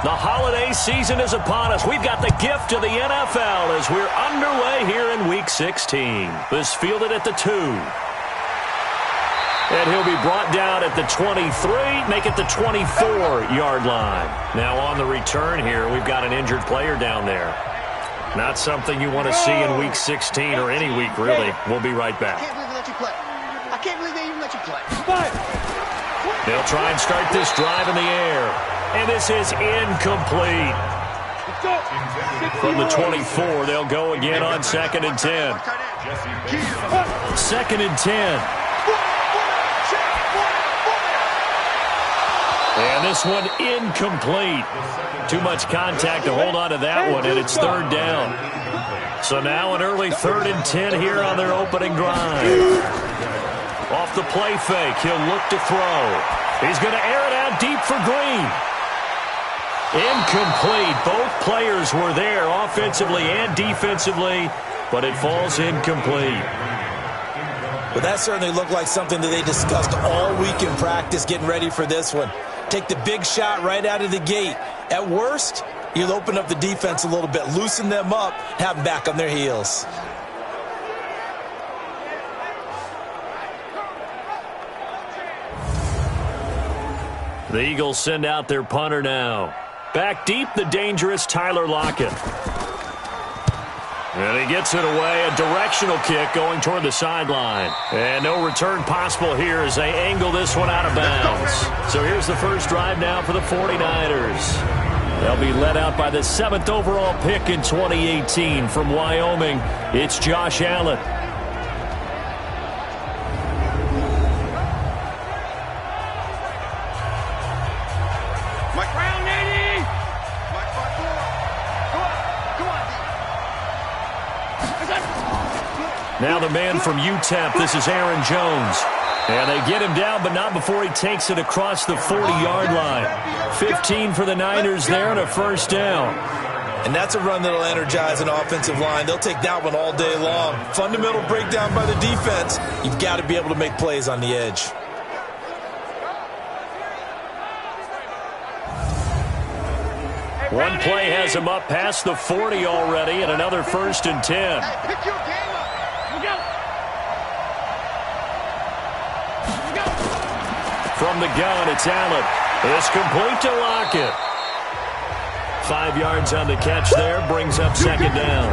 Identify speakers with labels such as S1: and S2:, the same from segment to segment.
S1: The holiday season is upon us. We've got the gift of the NFL as we're underway here in Week 16. This fielded at the 2. And he'll be brought down at the 23, make it the 24-yard line. Now on the return here, we've got an injured player down there. Not something you want to see in Week 16 or any week, really. We'll be right back.
S2: I can't believe they even let you play.
S1: They'll try and start this drive in the air. And this is incomplete. From the 24, they'll go again on 2nd and 10. 2nd and 10. And this one incomplete. Too much contact to hold on to that one, and it's 3rd down. So now an early 3rd and 10 here on their opening drive. Off the play fake, he'll look to throw. He's going to air it out deep for Green. Incomplete. Both players were there offensively and defensively, but it falls incomplete.
S3: Well, that certainly looked like something that they discussed all week in practice getting ready for this one. Take the big shot right out of the gate. At worst, you'll open up the defense a little bit, loosen them up, have them back on their heels.
S1: The Eagles send out their punter now. Back deep, the dangerous Tyler Lockett. And he gets it away, a directional kick going toward the sideline. And no return possible here as they angle this one out of bounds. So here's the first drive now for the 49ers. They'll be led out by the 7th overall pick in 2018 from Wyoming. It's Josh Allen. Now the man from UTEP, this is Aaron Jones. And they get him down, but not before he takes it across the 40-yard line. 15 for the Niners there and a first down.
S3: And that's a run that'll energize an offensive line. They'll take that one all day long. Fundamental breakdown by the defense. You've got to be able to make plays on the edge.
S1: One play has him up past the 40 already and another 1st and 10. From the gun, it's Allen. It's complete to Lockett. 5 yards on the catch there, brings up 2nd down.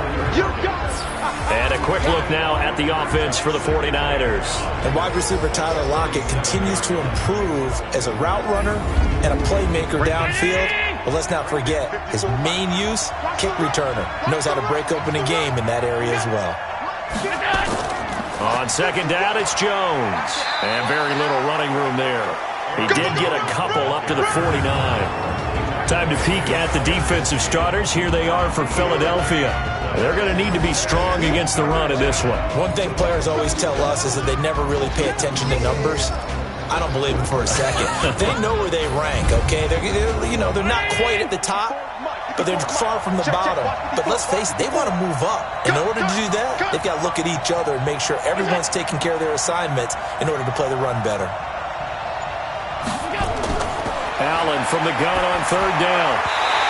S1: And a quick look now at the offense for the 49ers.
S3: And wide receiver Tyler Lockett continues to improve as a route runner and a playmaker downfield. But let's not forget, his main use, kick returner. Knows how to break open a game in that area as well.
S1: On 2nd down, it's Jones. And very little running room there. He did get a couple up to the 49. Time to peek at the defensive starters. Here they are for Philadelphia. They're going to need to be strong against the run in this one.
S3: One thing players always tell us is that they never really pay attention to numbers. I don't believe them for a second. They know where they rank, okay? They're not quite at the top, but they're far from the bottom. But let's face it, they want to move up. In order to do that, they've got to look at each other and make sure everyone's taking care of their assignments in order to play the run better.
S1: Allen from the gun on 3rd down.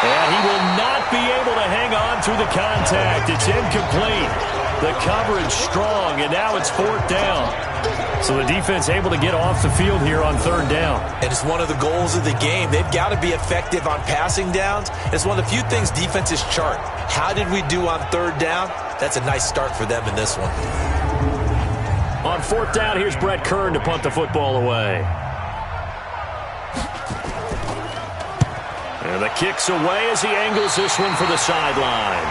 S1: And he will not be able to hang on through the contact. It's incomplete. The coverage strong, and now it's 4th down. So the defense able to get off the field here on 3rd down.
S3: And it's one of the goals of the game. They've got to be effective on passing downs. It's one of the few things defenses chart. How did we do on 3rd down? That's a nice start for them in this one.
S1: On 4th down, here's Brett Kern to punt the football away. And the kick's away as he angles this one for the sideline.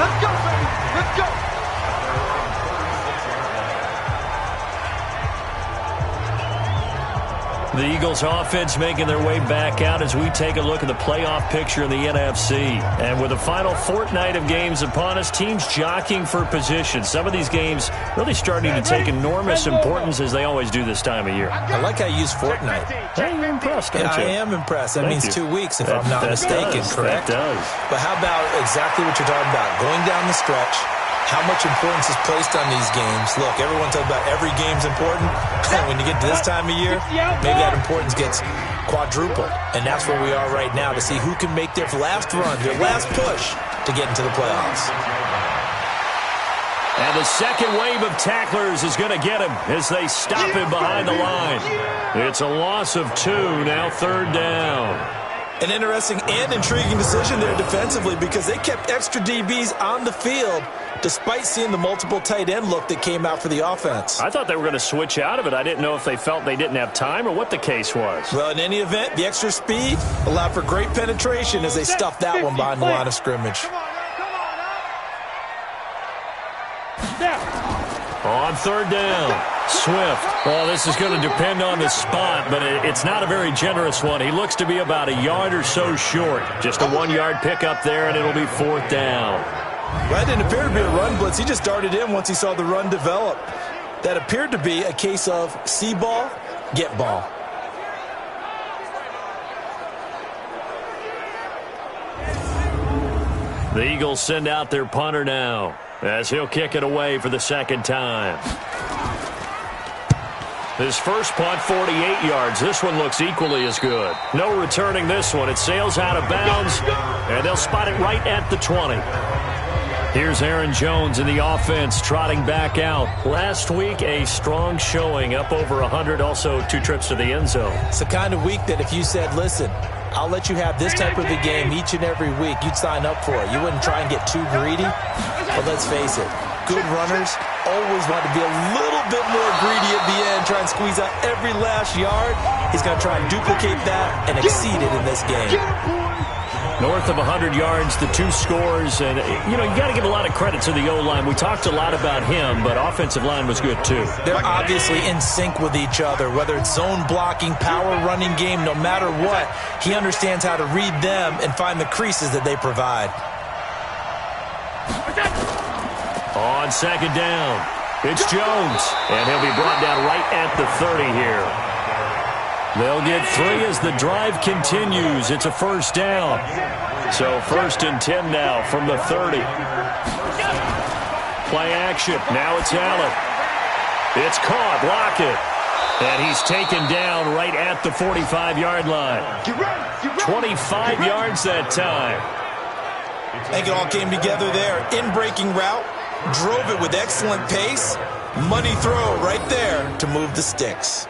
S2: Let's go, baby. Let's go.
S1: The Eagles offense making their way back out as we take a look at the playoff picture in the NFC. And with the final fortnight of games upon us, teams jockeying for position. Some of these games really starting to take enormous importance as they always do this time of year.
S3: I like how you use fortnight.
S1: Hey, you're impressed, don't you?
S3: I am impressed. That means 2 weeks if I'm not mistaken, correct?
S1: That does.
S3: But how about exactly what you're talking about? Going down the stretch, how much importance is placed on these games. Look, everyone talks about every game's important. When you get to this time of year, maybe that importance gets quadrupled. And that's where we are right now to see who can make their last run, their last push to get into the playoffs.
S1: And the second wave of tacklers is going to get him as they stop him behind the line. It's a loss of 2, now 3rd down.
S3: An interesting and intriguing decision there defensively because they kept extra DBs on the field despite seeing the multiple tight end look that came out for the offense.
S1: I thought they were going to switch out of it. I didn't know if they felt they didn't have time or what the case was.
S3: Well, in any event, the extra speed allowed for great penetration as they stuffed that one behind the line of scrimmage.
S1: On 3rd down, Swift. Well, this is going to depend on the spot, but it's not a very generous one. He looks to be about a yard or so short. Just a 1-yard pickup there, and it'll be 4th down.
S3: Well, that didn't appear to be a run blitz. He just darted in once he saw the run develop. That appeared to be a case of see ball, get ball.
S1: The Eagles send out their punter now as he'll kick it away for the 2nd time. His first punt, 48 yards. This one looks equally as good. No returning this one. It sails out of bounds, and they'll spot it right at the 20. Here's Aaron Jones in the offense trotting back out. Last week, a strong showing, up over 100, also 2 trips to the end zone.
S3: It's the kind of week that if you said, listen, I'll let you have this type of a game each and every week, you'd sign up for it. You wouldn't try and get too greedy. But let's face it, good runners always want to be a little bit more greedy at the end, try and squeeze out every last yard. He's going to try and duplicate that and exceed it in this game.
S1: North of 100 yards, the 2 scores. And, you know, you got to give a lot of credit to the O-line. We talked a lot about him, but offensive line was good, too.
S3: They're obviously in sync with each other, whether it's zone blocking, power running game, no matter what. He understands how to read them and find the creases that they provide.
S1: On 2nd down, it's Jones, and he'll be brought down right at the 30 here. They'll get 3 as the drive continues. It's a 1st down. So 1st and 10 now from the 30. Play action. Now it's Allen. It's caught. Lockett. And he's taken down right at the 45-yard line. 25 yards that time.
S3: I think it all came together there. In-breaking route. Drove it with excellent pace. Money throw right there to move the sticks.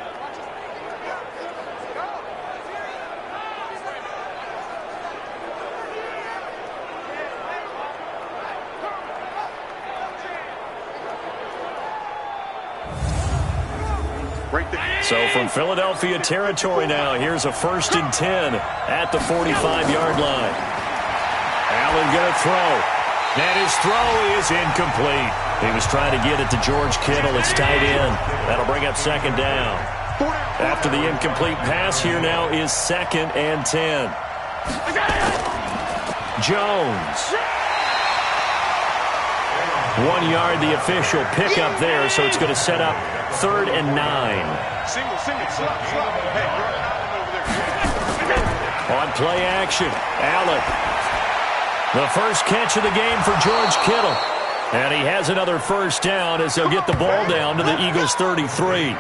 S1: So from Philadelphia territory now, here's a 1st and 10 at the 45-yard line. Allen going to throw. And his throw is incomplete. He was trying to get it to George Kittle. It's tight end. That'll bring up 2nd down. After the incomplete pass, here now is 2nd and 10. Jones. 1 yard, the official pickup there, so it's going to set up 3rd and 9.
S2: Single, slap. Hey,
S1: on play action, Allen. The first catch of the game for George Kittle. And he has another 1st down as they'll get the ball down to the Eagles' 33.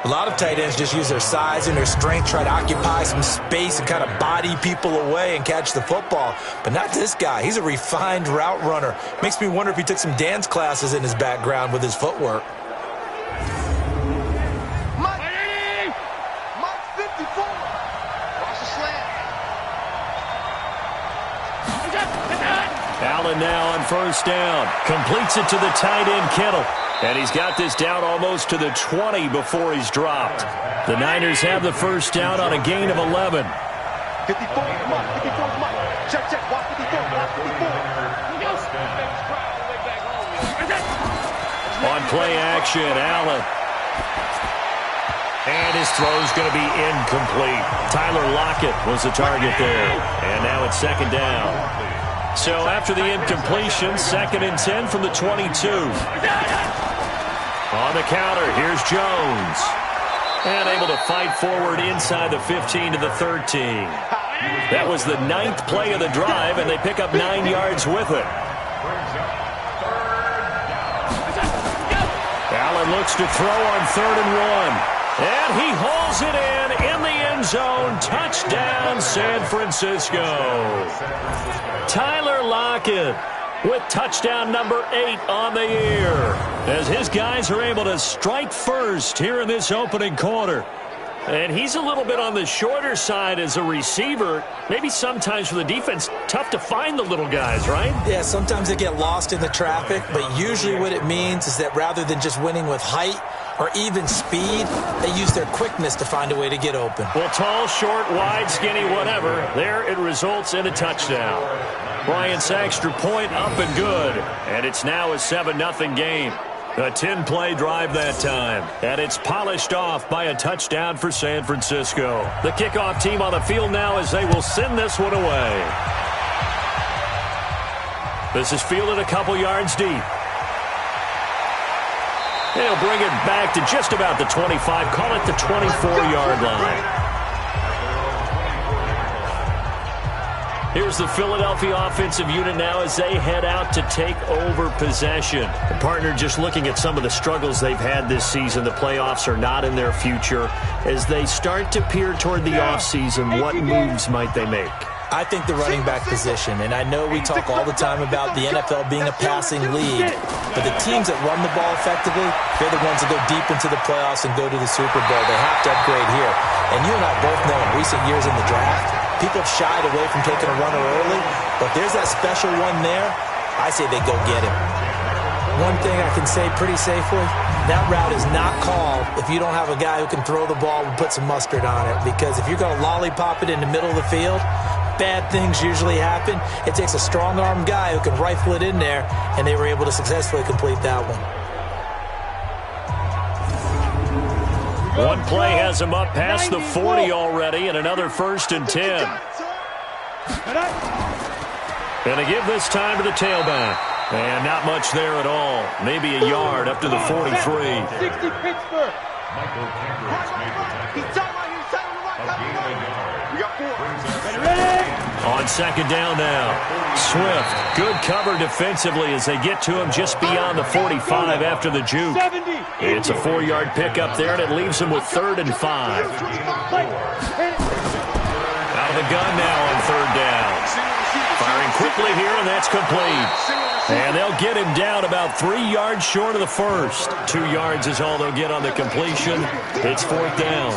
S3: A lot of tight ends just use their size and their strength, try to occupy some space and kind of body people away and catch the football. But not this guy. He's a refined route runner. Makes me wonder if he took some dance classes in his background with his footwork.
S2: Mike 54. Watch the slant.
S1: Allen now on 1st down. Completes it to the tight end, Kittle. And he's got this down almost to the 20 before he's dropped. The Niners have the 1st down on a gain of 11.
S2: 54 Mike. 54 Mike. Check. Watch 54.
S1: On play action, Allen. And his throw's going to be incomplete. Tyler Lockett was the target there. And now it's 2nd down. So after the incompletion, 2nd and 10 from the 22. On the counter, here's Jones. And able to fight forward inside the 15 to the 13. That was the 9th play of the drive, and they pick up 9 yards with it. and looks to throw on 3rd and 1. And he hauls it in the end zone. Touchdown, San Francisco. Tyler Lockett with touchdown number 8 on the year, as his guys are able to strike first here in this opening quarter. And he's a little bit on the shorter side as a receiver. Maybe sometimes for the defense, tough to find the little guys, right?
S3: Yeah, sometimes they get lost in the traffic, but usually what it means is that rather than just winning with height or even speed, they use their quickness to find a way to get open.
S1: Well, tall, short, wide, skinny, whatever, there it results in a touchdown. Bryant's extra point up and good, and it's now a 7-0 game. A 10-play drive that time, and it's polished off by a touchdown for San Francisco. The kickoff team on the field now as they will send this one away. This is fielded a couple yards deep. They'll bring it back to just about the 25, call it the 24-yard line. Here's the Philadelphia offensive unit now as they head out to take over possession. The partner just looking at some of the struggles they've had this season. The playoffs are not in their future. As they start to peer toward the offseason, what moves might they make?
S3: I think the running back position, and I know we talk all the time about the NFL being a passing league, but the teams that run the ball effectively, they're the ones that go deep into the playoffs and go to the Super Bowl. They have to upgrade here. And you and I both know in recent years in the draft, people have shied away from taking a runner early, but there's that special one there. I say they go get him. One thing I can say pretty safely, that route is not called if you don't have a guy who can throw the ball and put some mustard on it, because if you're going to lollipop it in the middle of the field, bad things usually happen. It takes a strong-armed guy who can rifle it in there, and they were able to successfully complete that one.
S1: One play has him up past the 40 already, and another 1st and 10. Going to give this time to the tailback. And not much there at all. Maybe a yard up to the 43.
S2: 60 Pittsburgh.
S1: On 2nd down now. Swift, good cover defensively as they get to him just beyond the 45 after the juke. It's a 4-yard pickup there, and it leaves him with 3rd and 5. Out of the gun now on 3rd down. Firing quickly here, and that's complete. And they'll get him down about 3 yards short of the first. 2 yards is all they'll get on the completion. It's 4th down.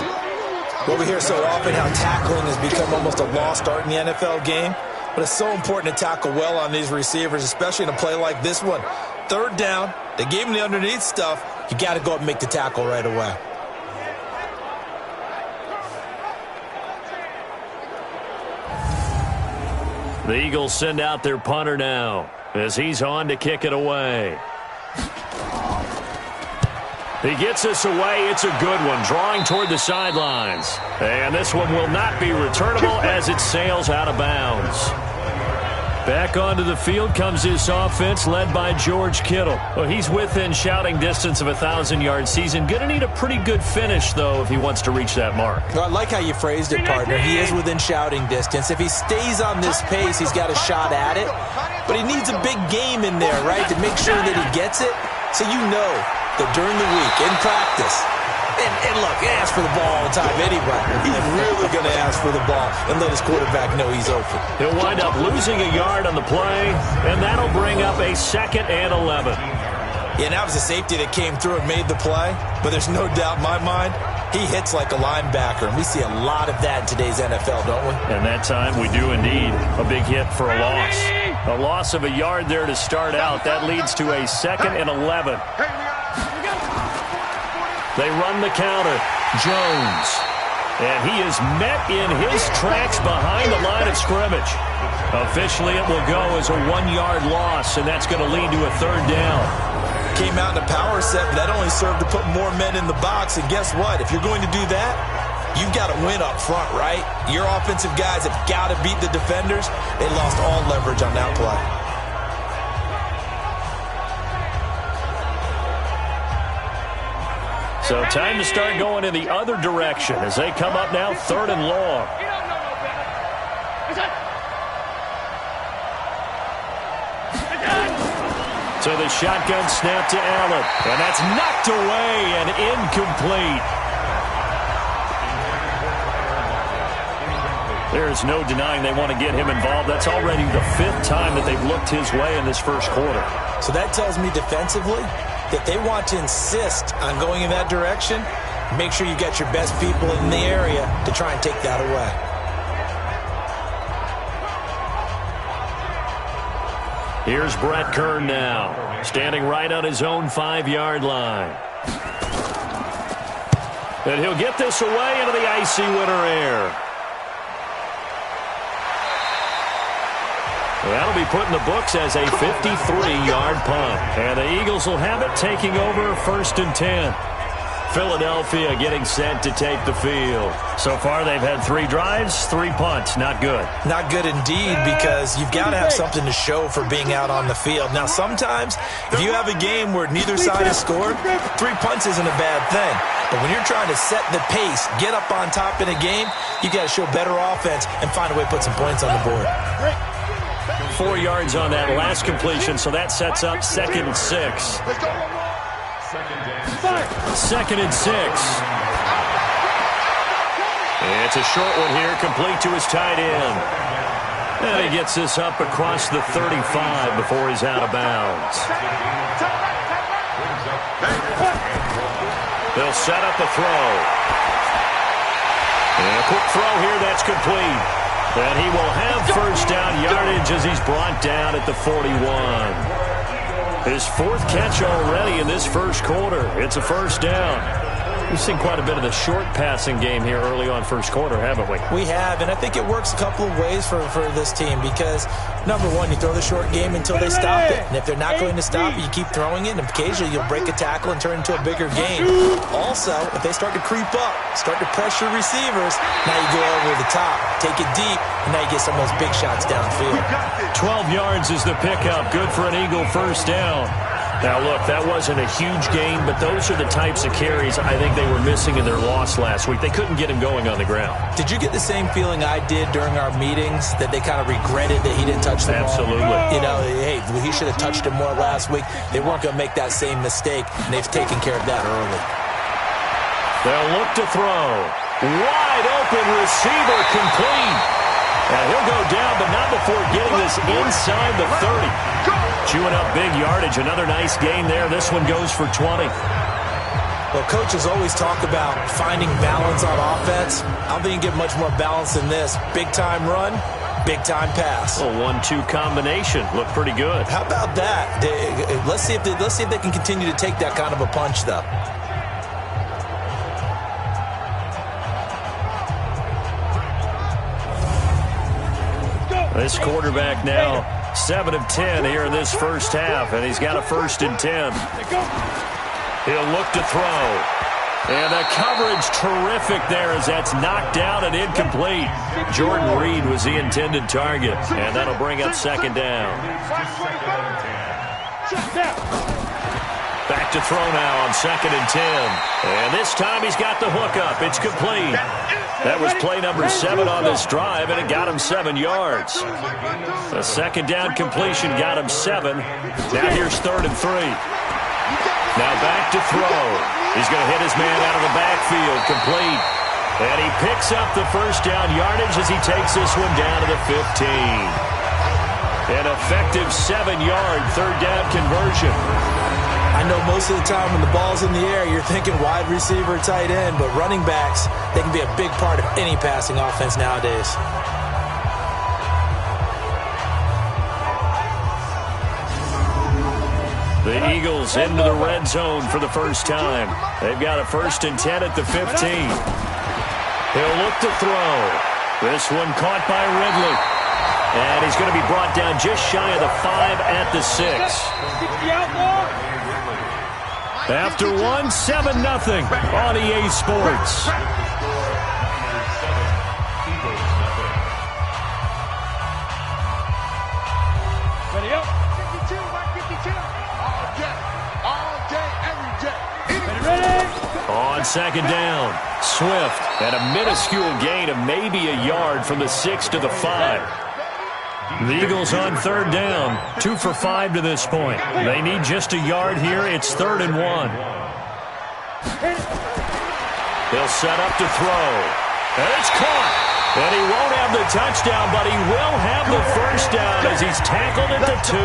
S3: Well, we hear so often how tackling has become almost a lost art in the NFL game, but it's so important to tackle well on these receivers, especially in a play like this one. 3rd down, they gave him the underneath stuff. You got to go up and make the tackle right away.
S1: The Eagles send out their punter now as he's on to kick it away. He gets us away. It's a good one, drawing toward the sidelines. And this one will not be returnable as it sails out of bounds. Back onto the field comes this offense led by George Kittle. Well, he's within shouting distance of a 1,000-yard season. Going to need a pretty good finish, though, if he wants to reach that mark.
S3: Well, I like how you phrased it, partner. He is within shouting distance. If he stays on this pace, he's got a shot at it. But he needs a big game in there, right, to make sure that he gets it. So you know that during the week, in practice, and look, he asks for the ball all the time anyway. He's really going to ask for the ball and let his quarterback know he's open.
S1: He'll wind up losing a yard on the play, and that'll bring up a 2nd and 11.
S3: Yeah, and that was a safety that came through and made the play, but there's no doubt in my mind, he hits like a linebacker, and we see a lot of that in today's NFL, don't we?
S1: And that time we do indeed. A big hit for a loss. A loss of a yard there to start out. That leads to a 2nd and 11. They run the counter. Jones. And he is met in his tracks behind the line of scrimmage. Officially, it will go as a 1-yard loss, and that's going to lead to a 3rd down.
S3: Came out in a power set, but that only served to put more men in the box. And guess what? If you're going to do that, you've got to win up front, right? Your offensive guys have got to beat the defenders. They lost all leverage on that play.
S1: So time to start going in the other direction as they come up now 3rd and long. So the shotgun snap to Allen. And that's knocked away and incomplete. There's no denying they want to get him involved. That's already the 5th time that they've looked his way in this first quarter.
S3: So that tells me defensively that they want to insist on going in that direction. Make sure you get your best people in the area to try and take that away.
S1: Here's Brett Kern now, standing right on his own 5-yard line. And he'll get this away into the icy winter air. That'll be put in the books as a 53-yard punt. And the Eagles will have it, taking over 1st and 10. Philadelphia getting set to take the field. So far, they've had 3 drives, 3 punts. Not good. Not good indeed, because you've got to have something to show for being out on the field. Now, sometimes, if you have a game where neither side has scored, 3 punts isn't a bad thing. But when you're trying to set the pace, get up on top in a game, you got to show better offense and find a way to put some points on the board. 4 yards on that last completion, so that sets up 2nd and 6. 2nd and 6. It's a short one here, complete to his tight end. And he gets this up across the 35 before he's out of bounds. They'll set up a throw. And a quick throw here, that's complete. And he will have first down yardage as he's brought down at the 41. His 4th catch already in this first quarter. It's a first down. We've seen quite a bit of the short passing game here early on first quarter, haven't we?
S3: We have, and I think it works a couple of ways for this team because, number one, you throw the short game until they stop it. And if they're not going to stop it, you keep throwing it, and occasionally you'll break a tackle and turn it into a bigger game. Also, if they start to creep up, start to pressure receivers, now you go over the top, take it deep, and now you get some of those big shots downfield.
S1: 12 yards is the pickup. Good for an Eagle first down. Now, look, that wasn't a huge gain, but those are the types of carries I think they were missing in their loss last week. They couldn't get him going on the ground.
S3: Did you get the same feeling I did during our meetings, that they kind of regretted that he didn't touch the ball?
S1: Absolutely.
S3: You know, hey, he should have touched him more last week. They weren't going to make that same mistake, and they've taken care of that early.
S1: They'll look to throw. Wide open receiver, complete. And he'll go down, but not before getting this inside the 30. Chewing up big yardage. Another nice gain there. This one goes for 20.
S3: Well, coaches always talk about finding balance on offense. I don't think you get much more balance than this. Big-time run, big-time pass.
S1: A 1-2 combination. Looked pretty good.
S3: How about that? Let's see if they can continue to take that kind of a punch, though.
S1: This quarterback now 7 of 10 here in this first half, and he's got a 1st and 10. He'll look to throw. And the coverage terrific there as that's knocked down and incomplete. Jordan Reed was the intended target, and that'll bring up 2nd down. Back to throw now on 2nd and 10. And this time he's got the hookup. It's complete. That was play number 7 on this drive, and it got him 7 yards. A 2nd down completion got him 7. Now here's 3rd and 3. Now back to throw. He's going to hit his man out of the backfield, complete. And he picks up the first down yardage as he takes this one down to the 15. An effective 7-yard 3rd down conversion.
S3: I know most of the time when the ball's in the air, you're thinking wide receiver, tight end, but running backs, they can be a big part of any passing offense nowadays.
S1: The Eagles into the red zone for the first time. They've got a 1st and 10 at the 15. He'll look to throw. This one caught by Ridley. And he's going to be brought down just shy of the 5 at the 6. After 1, 7-0 on EA Sports.
S2: Ready up. 52, 152. All day, every day. Ready?
S1: On 2nd down, Swift at a minuscule gain of maybe a yard from the 6 to the 5. The Eagles on third down, 2 for 5 to this point. They need just a yard here. It's 3rd and 1. He'll set up to throw. And it's caught. And he won't have the touchdown, but he will have the first down as he's tackled at the 2.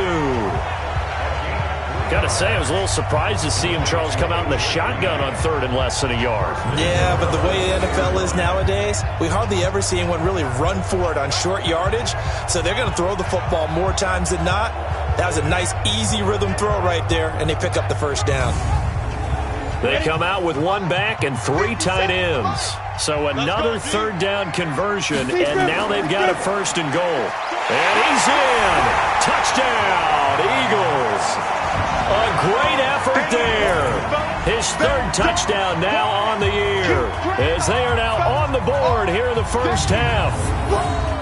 S1: Got to say, I was a little surprised to see him, Charles, come out in the shotgun on 3rd and less than a yard.
S3: Yeah, but the way the NFL is nowadays, we hardly ever see anyone really run for it on short yardage. So they're going to throw the football more times than not. That was a nice, easy rhythm throw right there, and they pick up the first down.
S1: They come out with 1 back and 3 tight ends. So another 3rd down conversion, and now they've got a 1st and goal. And he's in. Touchdown, Eagles. A great effort there. His 3rd touchdown now on the year, as they are now on the board here in the first half.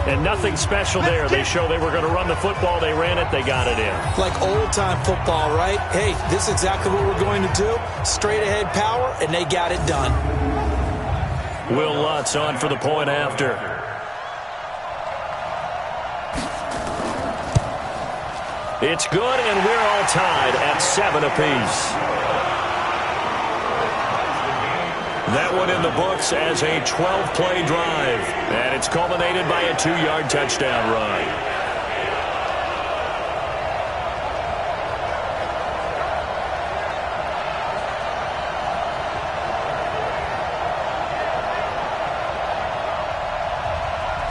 S1: And nothing special there. They show they were going to run the football. They ran it. They got it in.
S3: Like old-time football, right? Hey, this is exactly what we're going to do. Straight-ahead power, and they got it done.
S1: Will Lutz on for the point after. It's good, and we're all tied at 7 apiece. That one in the books as a 12-play drive, and it's culminated by a 2-yard touchdown run.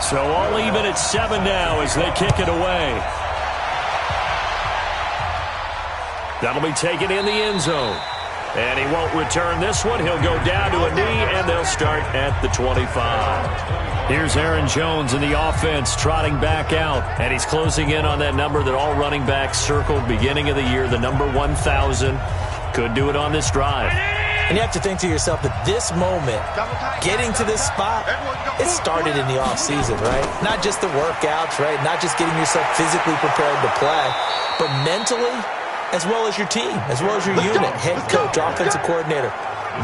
S1: So all even at 7 now as they kick it away. That'll be taken in the end zone. And he won't return this one. He'll go down to a knee, and they'll start at the 25. Here's Aaron Jones in the offense trotting back out. And he's closing in on that number that all running backs circled beginning of the year, the number 1,000. Could do it on this drive.
S3: And you have to think to yourself that this moment, getting to this spot, it started in the offseason, right? Not just the workouts, right? Not just getting yourself physically prepared to play, but mentally, as well as your team, as well as your unit, head coach, offensive coordinator.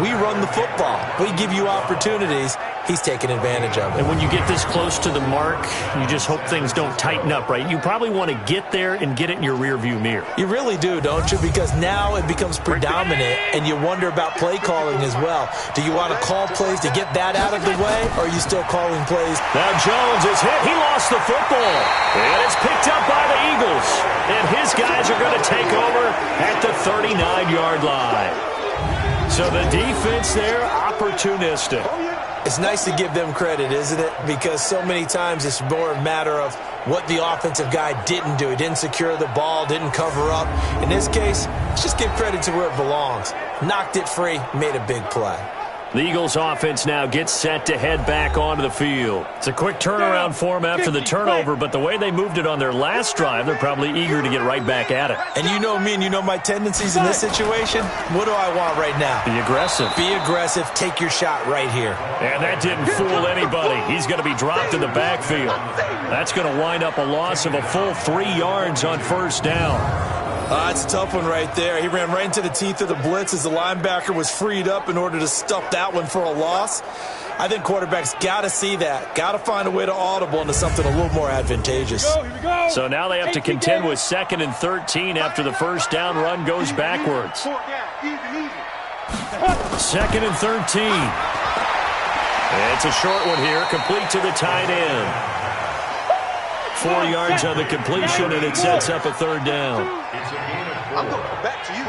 S3: We run the football. We give you opportunities. He's taking advantage of it.
S1: And when you get this close to the mark, you just hope things don't tighten up, right? You probably want to get there and get it in your rearview mirror.
S3: You really do, don't you? Because now it becomes predominant, and you wonder about play calling as well. Do you want to call plays to get that out of the way, or are you still calling plays?
S1: Now Jones is hit. He lost the football. And it's picked up by the Eagles. And his guys are going to take over at the 39-yard line. So the defense there, opportunistic.
S3: It's nice to give them credit, isn't it? Because so many times it's more a matter of what the offensive guy didn't do. He didn't secure the ball, didn't cover up. In this case, let's just give credit to where it belongs. Knocked it free, made a big play.
S1: The Eagles offense now gets set to head back onto the field. It's a quick turnaround for them after the turnover, but the way they moved it on their last drive, they're probably eager to get right back at it.
S3: And you know me and you know my tendencies in this situation. What do I want right now?
S1: Be aggressive.
S3: Be aggressive. Take your shot right here.
S1: And that didn't fool anybody. He's going to be dropped in the backfield. That's going to wind up a loss of a full 3 yards on first down.
S3: It's a tough one right there. He ran right into the teeth of the blitz as the linebacker was freed up in order to stuff that one for a loss. I think quarterbacks got to see that. Got to find a way to audible into something a little more advantageous.
S2: Here we go.
S1: So now they have to contend with 2nd and 13 after the first down run goes backwards. 2nd and 13. It's a short one here, complete to the tight end. 4 yards on the completion, and it sets up a 3rd down.
S2: I'm going back to you.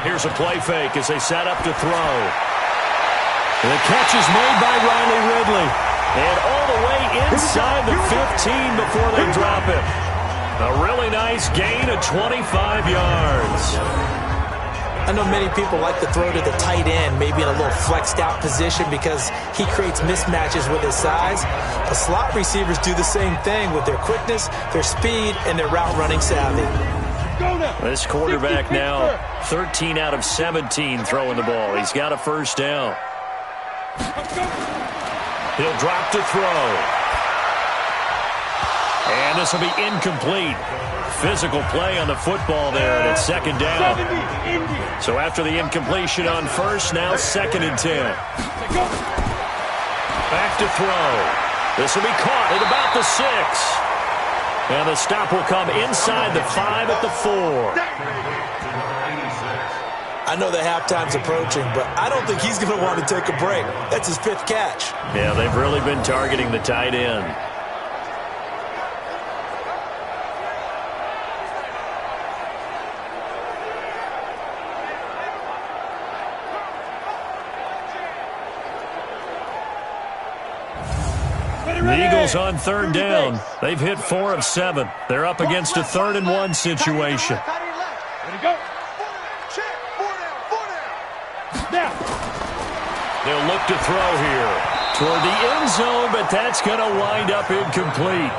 S1: Here's a play fake as they set up to throw. The catch is made by Riley Ridley. And all the way inside the 15 before they drop it. A really nice gain of 25 yards.
S3: I know many people like to throw to the tight end, maybe in a little flexed out position because he creates mismatches with his size. The slot receivers do the same thing with their quickness, their speed, and their route running savvy.
S1: This quarterback now 13 out of 17 throwing the ball. He's got a first down. He'll drop to throw. And this will be incomplete. Physical play on the football there, and it's 2nd down. So after the incompletion on first, now 2nd and 10. Back to throw. This will be caught at about the 6. And the stop will come inside the 5 at the 4.
S3: I know the halftime's approaching, but I don't think he's going to want to take a break. That's his 5th catch.
S1: Yeah, they've really been targeting the tight end. The Eagles on 3rd down. They've hit 4 of 7. They're up against a 3rd and 1 situation.
S2: Ready, go. Check. 4 down.
S1: They'll look to throw here toward the end zone, but that's going to wind up incomplete.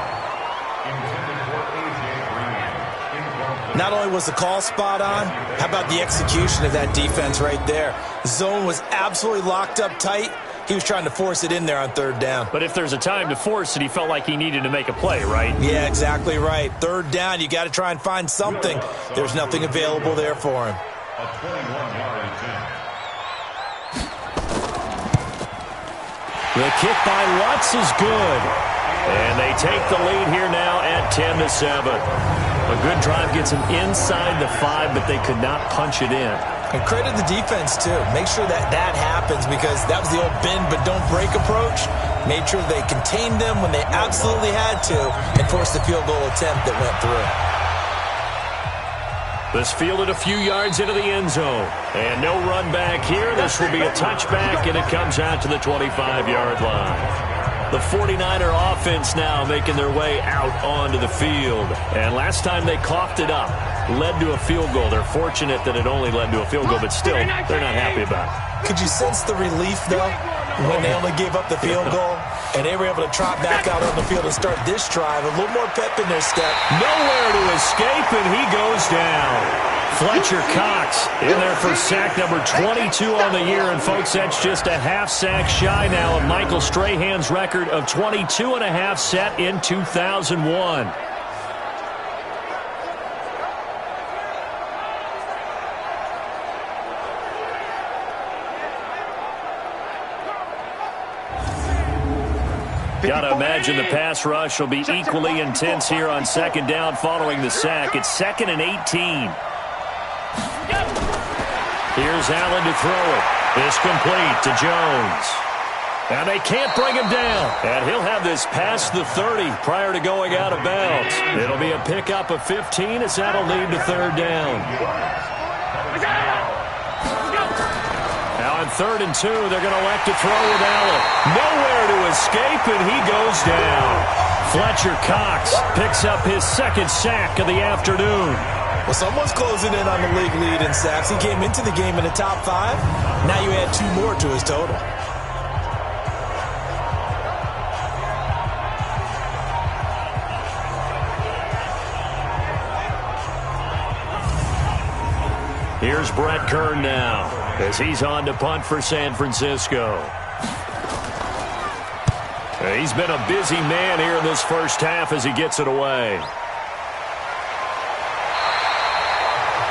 S3: Not only was the call spot on, how about the execution of that defense right there? The zone was absolutely locked up tight. He was trying to force it in there on 3rd down.
S1: But if there's a time to force it, he felt like he needed to make a play, right?
S3: Yeah, exactly right. 3rd down, you got to try and find something. There's nothing available there for him.
S4: A 21-yard attempt.
S1: The kick by Lutz is good. And they take the lead here now at 10-7. A good drive gets them inside the 5, but they could not punch it in.
S3: And credit the defense, too. Make sure that that happens because that was the old bend but don't break approach. Made sure they contained them when they absolutely had to and forced the field goal attempt that went through.
S1: This fielded a few yards into the end zone. And no run back here. This will be a touchback, and it comes out to the 25-yard line. The 49er offense now making their way out onto the field. And last time they coughed it up, led to a field goal. They're fortunate that it only led to a field goal, but still, they're not happy about it.
S3: Could you sense the relief, though, when they only gave up the field goal and they were able to trot back out on the field and start this drive? A little more pep in their step.
S1: Nowhere to escape, and he goes down. Fletcher Cox in there for sack number 22 on the year. And, folks, that's just a half sack shy now of Michael Strahan's record of 22 and a half set in 2001. Got to imagine the pass rush will be equally intense here on 2nd down following the sack. It's 2nd and 18. Here's Allen to throw it. It's complete to Jones. And they can't bring him down. And he'll have this past the 30 prior to going out of bounds. It'll be a pickup of 15 as that'll lead to 3rd down. Now on 3rd and 2, they're going to elect to throw with Allen. Nowhere to escape, and he goes down. Fletcher Cox picks up his 2nd sack of the afternoon.
S3: Well, someone's closing in on the league lead in sacks. He came into the game in the top 5. Now you add 2 more to his total.
S1: Here's Brett Kern now as he's on to punt for San Francisco. He's been a busy man here in this first half as he gets it away.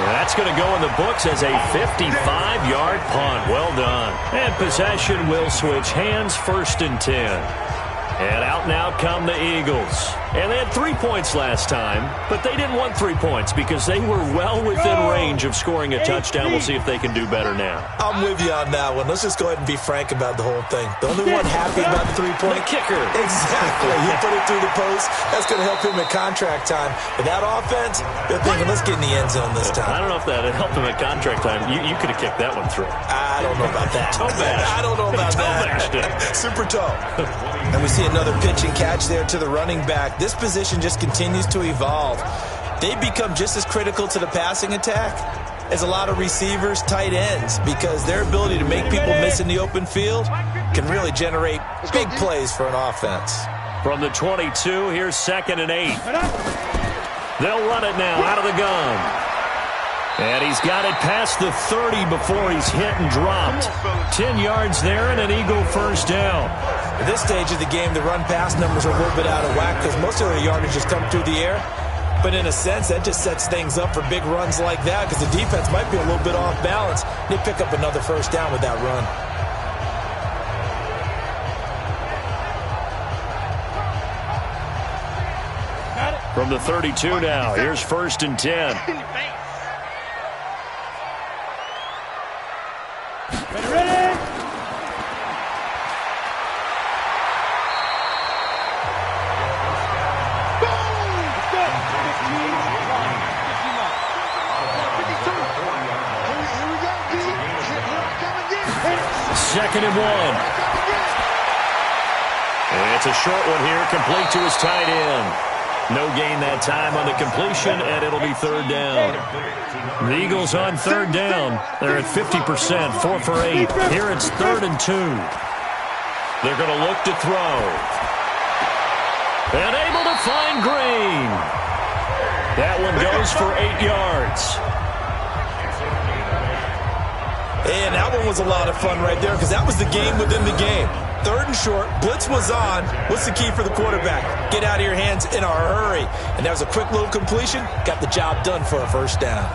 S1: That's going to go in the books as a 55-yard punt. Well done. And possession will switch hands, 1st and 10. And out now come the Eagles. And they had 3 points last time, but they didn't want 3 points because they were well within range of scoring a touchdown. We'll see if they can do better now.
S3: I'm with you on that one. Let's just go ahead and be frank about the whole thing. The only one happy about the 3-point
S1: kicker.
S3: Exactly. He put it through the post. That's going to help him at contract time. But that offense, they're thinking, let's get in the end zone this time.
S1: I don't know if that helped him at contract time. You could have kicked that one through.
S3: I don't know about that. I don't know about that. Super toe. And we see another pitch and catch there to the running back. This position just continues to evolve. They become just as critical to the passing attack as a lot of receivers, tight ends, because their ability to make people miss in the open field can really generate big plays for an offense.
S1: From the 22, here's 2nd and 8. They'll run it now out of the gun. And he's got it past the 30 before he's hit and dropped. 10 yards there and an Eagle 1st down.
S3: At this stage of the game, the run-pass numbers are a little bit out of whack because most of their yardage has come through the air. But in a sense, that just sets things up for big runs like that because the defense might be a little bit off balance. They pick up another 1st down with that run.
S2: Got it.
S1: From the 32 now, here's 1st and 10.
S2: Ready?
S1: Second and 1. It's a short one here, complete to his tight end. No gain that time on the completion, and it'll be 3rd down. The Eagles on 3rd down. They're at 50%, 4 for 8. Here it's 3rd and 2. They're going to look to throw. And able to find Green. That one goes for 8 yards.
S3: And that one was a lot of fun right there because that was the game within the game. 3rd and short, blitz was on. What's the key for the quarterback? Get out of your hands in a hurry. And that was a quick little completion. Got the job done for a 1st down.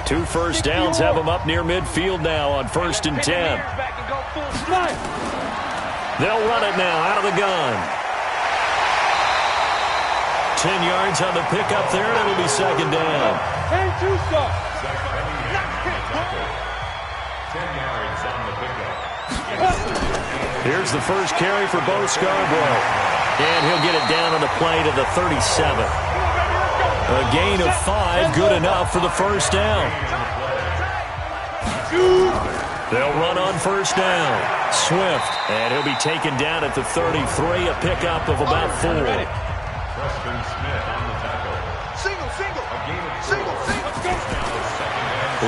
S1: Two 1st downs have them up near midfield now on 1st and 10. They'll run it now out of the gun. 10 yards on the pickup there, and it'll be 2nd down.
S4: 10 yards on the pickup.
S1: Here's the first carry for Bo Scarborough. And he'll get it down on the play to the 37. A gain of 5, good enough for the 1st down. They'll run on 1st down. Swift, and he'll be taken down at the 33, a pickup of about 4.
S4: Preston Smith on the tackle.
S2: Single.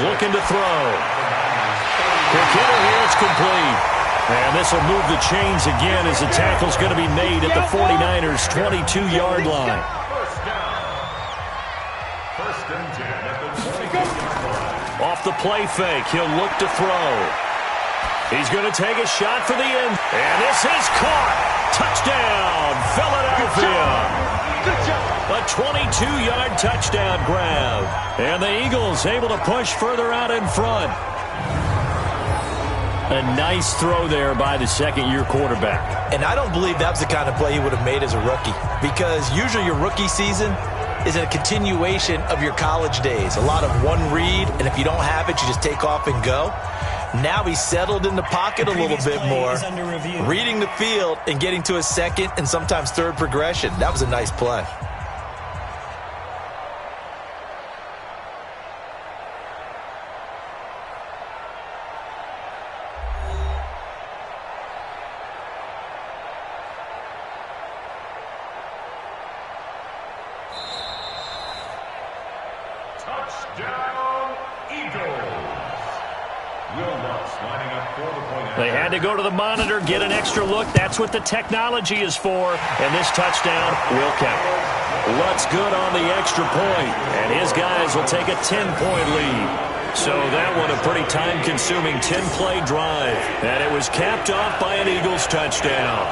S1: Looking to throw. Quick hitter here, it's complete. And this will move the chains again as the tackle's going to be made at the 49ers' 22-yard line.
S4: First and 10 at the 22-yard line.
S1: Off the play fake, he'll look to throw. He's going to take a shot for the end. And this is caught. Touchdown, Philadelphia. A 22-yard touchdown grab. And the Eagles able to push further out in front. A nice throw there by the 2nd-year quarterback.
S3: And I don't believe that was the kind of play he would have made as a rookie. Because usually your rookie season is a continuation of your college days. A lot of one read, and if you don't have it, you just take off and go. Now he's settled in the pocket a little bit more, reading the field and getting to a 2nd and sometimes 3rd progression. That was a nice play.
S4: Touchdown, Eagles.
S1: They had to go to the monitor, get an extra look. That's what the technology is for. And this touchdown will count. Lutz good on the extra point, and his guys will take a 10-point lead. So that one a pretty time-consuming 10-play drive. And it was capped off by an Eagles touchdown.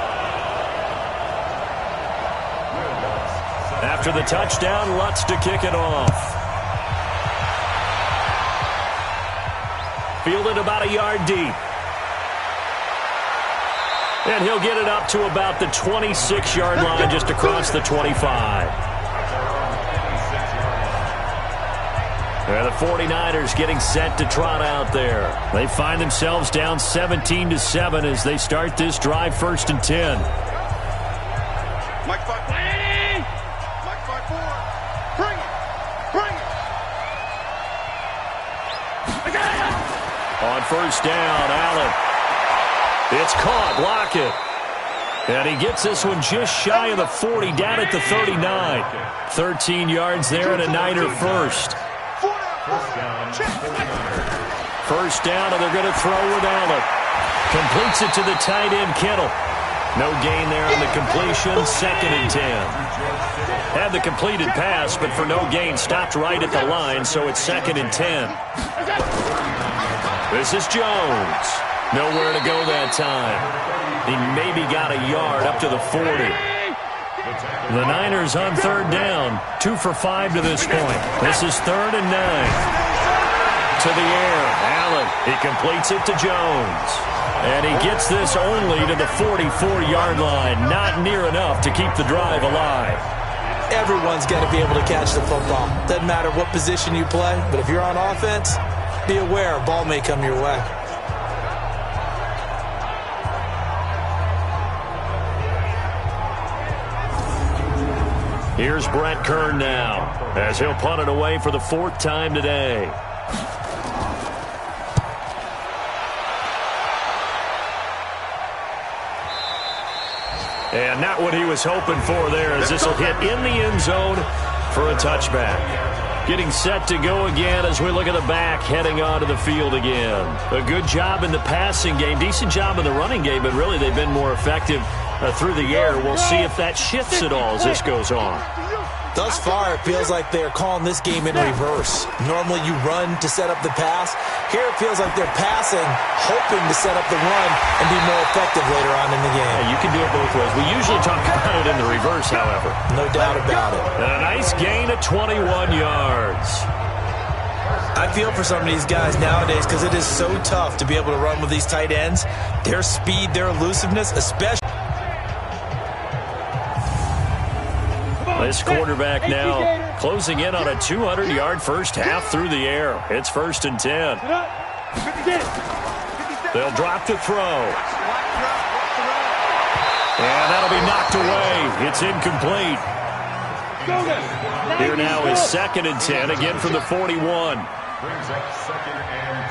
S1: After the touchdown, Lutz to kick it off. Fielded about a yard deep. And he'll get it up to about the 26-yard line, just across the 25. And the 49ers getting set to trot out there. They find themselves down 17-7 as they start this drive, 1st and 10.
S2: Mike 5. Mike 5-4. Bring it.
S1: On 1st down, Allen. It's caught. Lockett. And he gets this one just shy of the 40, down at the 39. 13 yards there and a Niner first. First down, and they're going to throw with Allen. Completes it to the tight end, Kittle. No gain there on the completion. 2nd and 10. Had the completed pass, but for no gain, stopped right at the line, so it's 2nd and 10. This is Jones. Nowhere to go that time. He maybe got a yard up to the 40. The Niners on 3rd down. 2 for 5 to this point. This is 3rd and 9. to the air. Allen, he completes it to Jones. And he gets this only to the 44-yard line. Not near enough to keep the drive alive.
S3: Everyone's got to be able to catch the football. Doesn't matter what position you play, but if you're on offense, be aware a ball may come your way.
S1: Here's Brett Kern now, as he'll punt it away for the 4th time today. And not what he was hoping for there, as this will hit in the end zone for a touchback. Getting set to go again as we look at the back, heading onto the field again. A good job in the passing game, decent job in the running game, but really they've been more effective through the air. We'll see if that shifts at all as this goes on.
S3: Thus far, it feels like they're calling this game in reverse. Normally you run to set up the pass. Here it feels like they're passing, hoping to set up the run and be more effective later on in the game.
S1: Yeah, you can do it both ways. We usually talk about it in the reverse, however.
S3: No doubt about it.
S1: And a nice gain of 21 yards.
S3: I feel for some of these guys nowadays because it is so tough to be able to run with these tight ends. Their speed, their elusiveness, especially.
S1: This quarterback now closing in on a 200-yard first half through the air. It's 1st and 10. They'll drop to throw. And that'll be knocked away. It's incomplete. Here now is 2nd and 10, again from the 41.
S4: Brings up 2nd and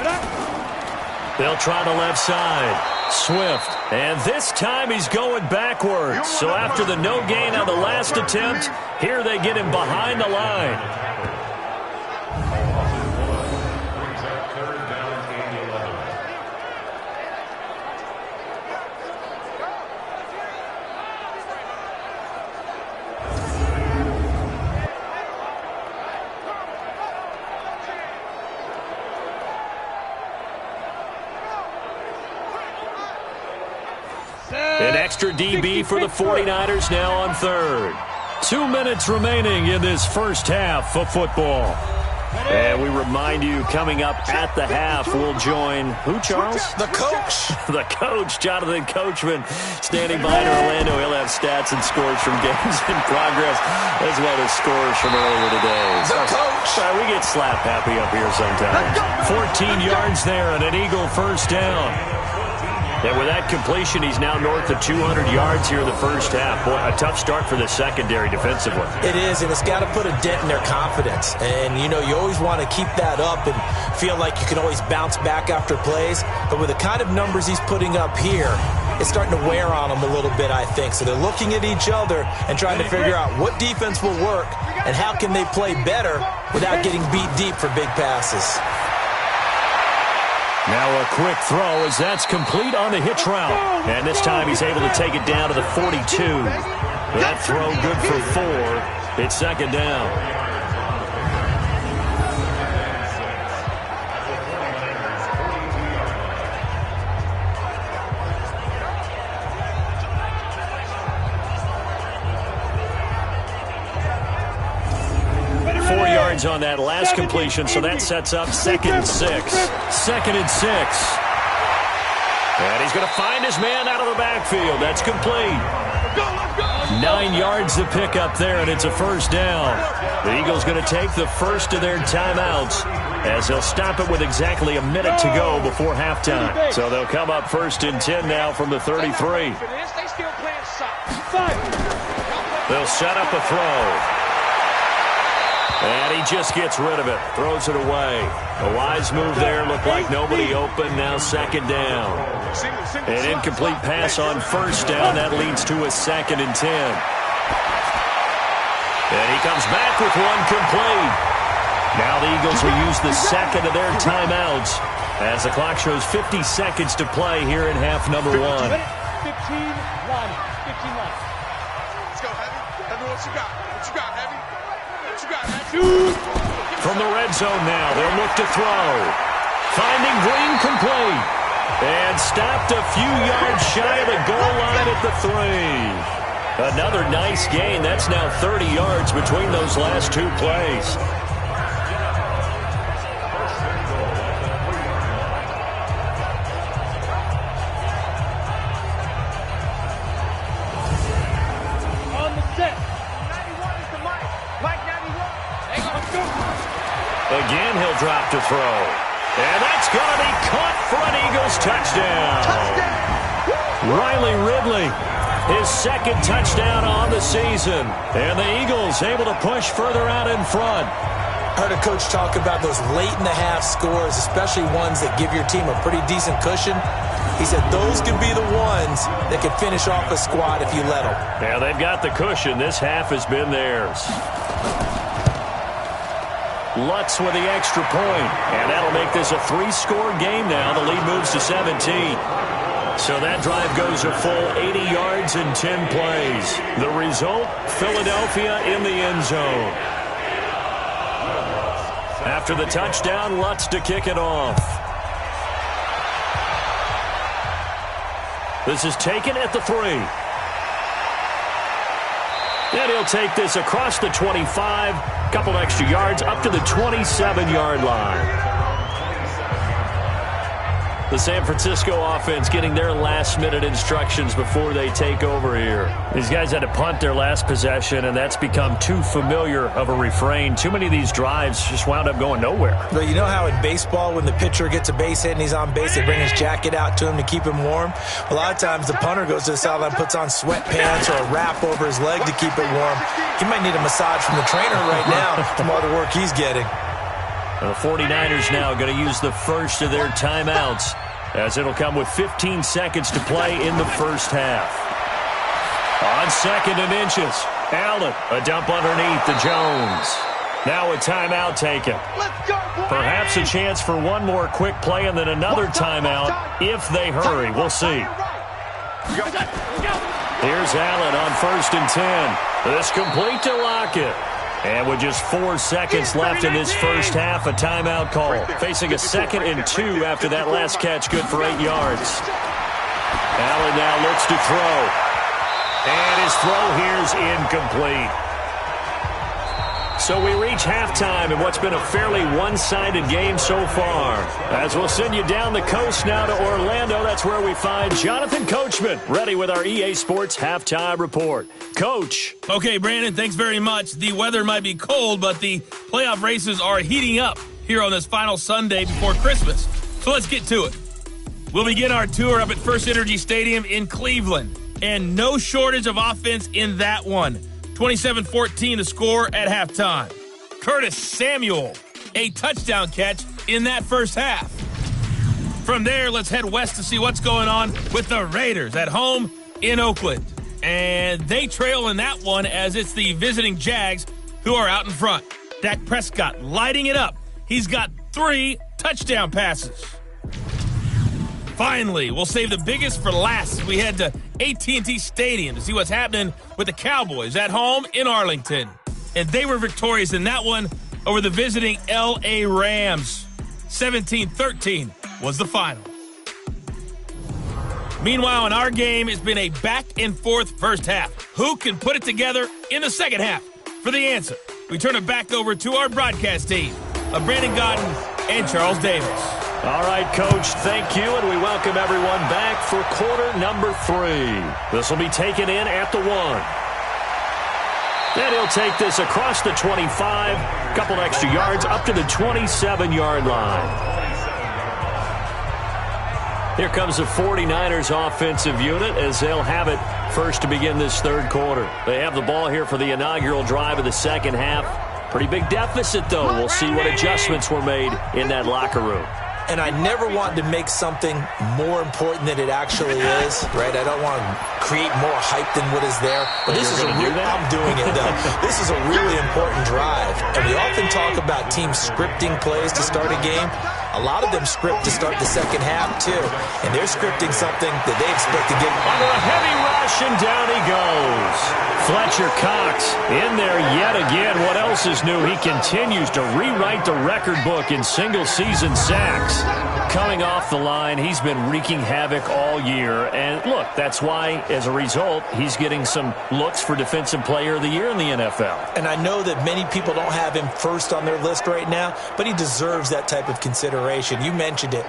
S4: 10.
S1: They'll try the left side. Swift, and this time he's going backwards. So after the no gain on the last attempt, here they get him behind the line.
S4: Brings up 3rd down and 11.
S1: An extra DB for the 49ers now on 3rd. 2 minutes remaining in this first half of football. And we remind you, coming up at the half, we'll join who, Charles?
S3: The coach.
S1: The coach, Jonathan Coachman, standing by in Orlando. He'll have stats and scores from games in progress, as well as scores from earlier today.
S3: The coach.
S1: We get slap happy up here sometimes. 14 yards there and an Eagle first down. And with that completion, he's now north of 200 yards here in the first half. Boy, a tough start for the secondary defensively.
S3: It is, and it's got to put a dent in their confidence. And, you know, you always want to keep that up and feel like you can always bounce back after plays. But with the kind of numbers he's putting up here, it's starting to wear on them a little bit, I think. So they're looking at each other and trying to figure out what defense will work and how can they play better without getting beat deep for big passes.
S1: Now a quick throw as that's complete on the hitch route. And this time he's able to take it down to the 42. That throw good for 4. It's 2nd down. On that last completion, so that sets up 2nd and 6. 2nd and 6. And he's going to find his man out of the backfield. That's complete. 9 yards to pick up there, and it's a first down. The Eagles going to take the first of their timeouts as they'll stop it with exactly a minute to go before halftime. So they'll come up 1st and 10 now from the 33. They'll set up a throw. And he just gets rid of it, throws it away. A wise move there, looked like nobody open, now 2nd down. An incomplete pass on 1st down, that leads to a 2nd and 10. And he comes back with one complete. Now the Eagles will use the 2nd of their timeouts as the clock shows 50 seconds to play here in half number 1.
S2: 15-1. 15-1. Let's go, Heavy. Heavy, what you got? What you got, Heavy?
S1: From the red zone now, they'll look to throw. Finding Green complete. And stopped a few yards shy of the goal line at the 3. Another nice gain. That's now 30 yards between those last 2 plays. Again, he'll drop to throw. And that's going to be caught for an Eagles touchdown. Riley Ridley, his second touchdown on the season. And the Eagles able to push further out in front.
S3: I heard a coach talk about those late-in-the-half scores, especially ones that give your team a pretty decent cushion. He said those could be the ones that could finish off a squad if you let them.
S1: Yeah, they've got the cushion. This half has been theirs. Lutz with the extra point, and that'll make this a 3-score game now. The lead moves to 17. So that drive goes a full 80 yards in 10 plays. The result, Philadelphia in the end zone. After the touchdown, Lutz to kick it off. This is taken at the 3. And he'll take this across the 25, couple extra yards up to the 27-yard line. The San Francisco offense getting their last-minute instructions before they take over here. These guys had to punt their last possession, and that's become too familiar of a refrain. Too many of these drives just wound up going nowhere.
S3: But you know how in baseball, when the pitcher gets a base hit and he's on base, they bring his jacket out to him to keep him warm? A lot of times the punter goes to the sideline, puts on sweatpants or a wrap over his leg to keep it warm. He might need a massage from the trainer right now from all the work he's getting.
S1: The 49ers now going to use the first of their timeouts, as it'll come with 15 seconds to play in the first half. On 2nd and inches, Allen, a dump underneath to Jones. Now a timeout taken. Perhaps a chance for one more quick play and then another timeout if they hurry. We'll see. Here's Allen on 1st and 10. This complete to Lockett. And with just 4 seconds left in this first half, a timeout call. Facing a 2nd and 2 after that last catch, good for 8 yards. Allen now looks to throw. And his throw here's incomplete. So we reach halftime in what's been a fairly one-sided game so far. As we'll send you down the coast now to Orlando, that's where we find Jonathan Coachman, ready with our EA Sports Halftime Report. Coach.
S5: Okay, Brandon, thanks very much. The weather might be cold, but the playoff races are heating up here on this final Sunday before Christmas. So let's get to it. We'll begin our tour up at First Energy Stadium in Cleveland. And no shortage of offense in that one. 27-14 the score at halftime. Curtis Samuel, a touchdown catch in that first half. From there, let's head west to see what's going on with the Raiders at home in Oakland. And they trail in that one as it's the visiting Jags who are out in front. Dak Prescott lighting it up. He's got 3 touchdown passes. Finally, we'll save the biggest for last as we head to AT&T Stadium to see what's happening with the Cowboys at home in Arlington. And they were victorious in that one over the visiting L.A. Rams. 17-13 was the final. Meanwhile, in our game, it's been a back-and-forth first half. Who can put it together in the second half? For the answer, we turn it back over to our broadcast team of Brandon Gaudin and Charles Davis.
S1: All right, Coach, thank you, and we welcome everyone back for quarter number 3. This will be taken in at the 1. And he'll take this across the 25, couple extra yards up to the 27-yard line. Here comes the 49ers offensive unit as they'll have it first to begin this third quarter. They have the ball here for the inaugural drive of the second half. Pretty big deficit, though. We'll see what adjustments were made in that locker room.
S3: And I never want to make something more important than it actually is, right? I don't want to create more hype than what is there. But this is I'm doing it, though. This is a really important drive. And we often talk about teams scripting plays to start a game. A lot of them script to start the second half, too. And they're scripting something that they expect to get
S1: under a heavy rush, and down he goes. Fletcher Cox in there yet again. What else is new? He continues to rewrite the record book in single-season sacks. Coming off the line, he's been wreaking havoc all year. And look, that's why, as a result, he's getting some looks for Defensive Player of the Year in the NFL.
S3: And I know that many people don't have him first on their list right now, but he deserves that type of consideration. You mentioned it.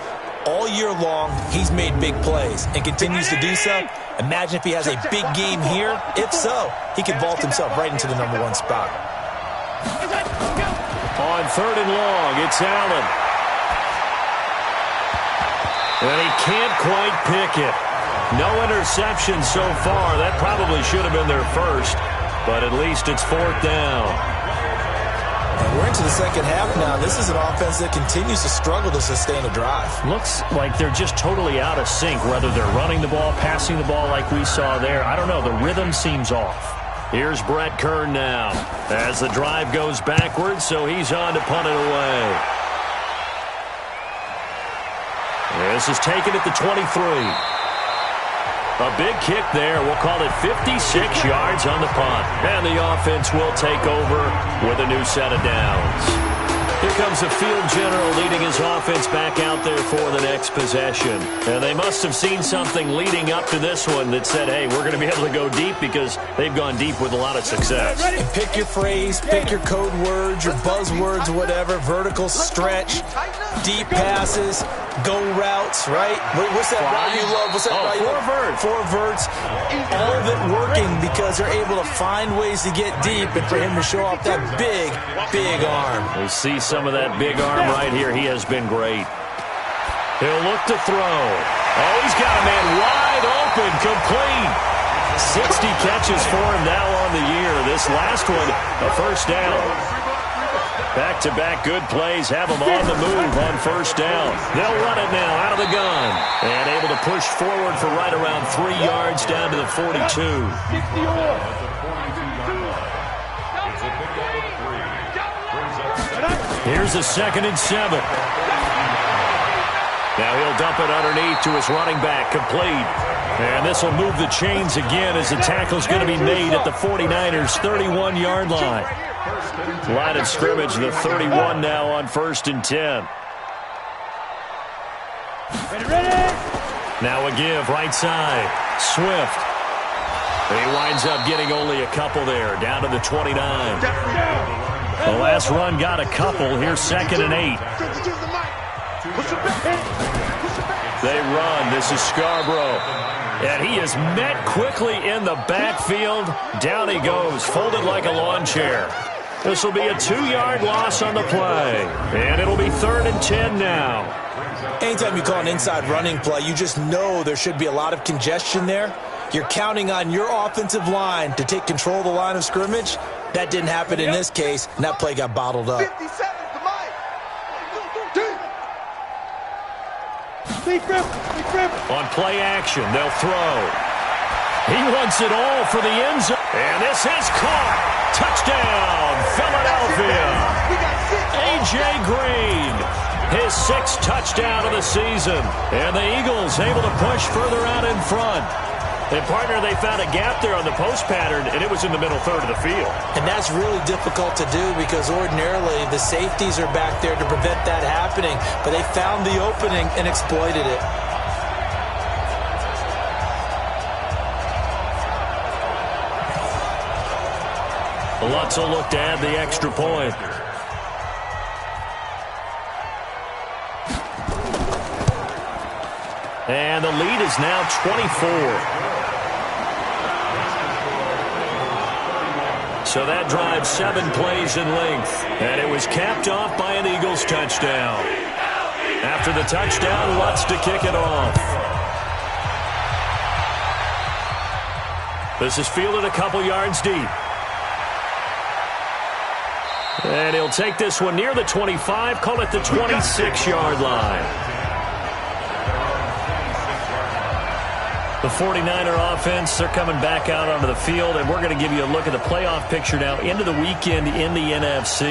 S3: All year long, he's made big plays and continues to do so. Imagine if he has a big game here. If so, he could vault himself right into the #1 spot.
S1: On 3rd and long, it's Allen. And he can't quite pick it. No interception so far. That probably should have been their first, but at least it's 4th down.
S3: And we're into the second half now. This is an offense that continues to struggle to sustain a drive.
S1: Looks like they're just totally out of sync, whether they're running the ball, passing the ball like we saw there. I don't know. The rhythm seems off. Here's Brett Kern now as the drive goes backwards, so he's on to punt it away. This is taken at the 23. A big kick there. We'll call it 56 yards on the punt. And the offense will take over with a new set of downs. Here comes the field general leading his offense back out there for the next possession. And they must have seen something leading up to this one that said, hey, we're going to be able to go deep because they've gone deep with a lot of success.
S3: And pick your phrase, pick your code words, your buzzwords, whatever. Vertical stretch, deep passes, go routes, right? What's that route you love? What's that route you love? 4 verts. All of it working because they're able to find ways to get deep and for him to show off that big, big arm.
S1: We see some of that big arm right here. He has been great. He'll look to throw. Oh, he's got a man wide open, complete. 60 catches for him now on the year. This last one, a first down. Back-to-back good plays have him on the move on first down. They'll run it now out of the gun. And able to push forward for right around 3 yards down to the 42. Here's a 2nd and 7. Now he'll dump it underneath to his running back, complete. And this will move the chains again as the tackle's going to be made at the 49ers' 31-yard line. Line of scrimmage, the 31 now on 1st and 10. Now a give, right side. Swift. He winds up getting only a couple there, down to the 29. The last run got a couple. Here's 2nd and 8. They run. This is Scarborough. And he is met quickly in the backfield. Down he goes, folded like a lawn chair. This will be a 2-yard loss on the play. And it'll be 3rd and 10 now.
S3: Anytime you call an inside running play, you just know there should be a lot of congestion there. You're counting on your offensive line to take control of the line of scrimmage. That didn't happen in this case, and that play got bottled up.
S1: On play action, they'll throw. He wants it all for the end zone. And this is caught. Touchdown, Philadelphia. A.J. Green, his 6th touchdown of the season. And the Eagles able to push further out in front. And, partner, they found a gap there on the post pattern, and it was in the middle third of the field.
S3: And that's really difficult to do because ordinarily the safeties are back there to prevent that happening. But they found the opening and exploited it.
S1: Lutz will look to add the extra point. And the lead is now 24. So that drive 7 plays in length. And it was capped off by an Eagles touchdown. After the touchdown, Lutz to kick it off. This is fielded a couple yards deep. And he'll take this one near the 25, call it the 26-yard line. The 49er offense, they're coming back out onto the field, and we're going to give you a look at the playoff picture now into the weekend in the NFC.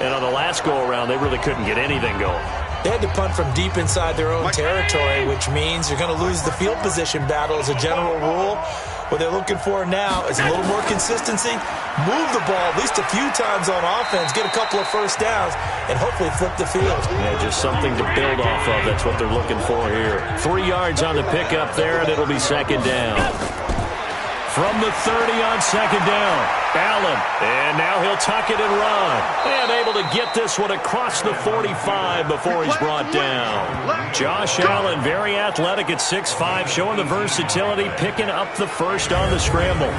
S1: And on the last go-around, they really couldn't get anything going.
S3: They had to punt from deep inside their own territory, which means you're going to lose the field position battle as a general rule. What they're looking for now is a little more consistency, move the ball at least a few times on offense, get a couple of first downs, and hopefully flip the field.
S1: Yeah, just something to build off of. That's what they're looking for here. 3 yards on the pickup there, and it'll be 2nd down. From the 30 on 2nd down. Allen, and now he'll tuck it and run. And able to get this one across the 45 before he's brought down. Josh Allen, very athletic at 6'5", showing the versatility, picking up the first on the scramble.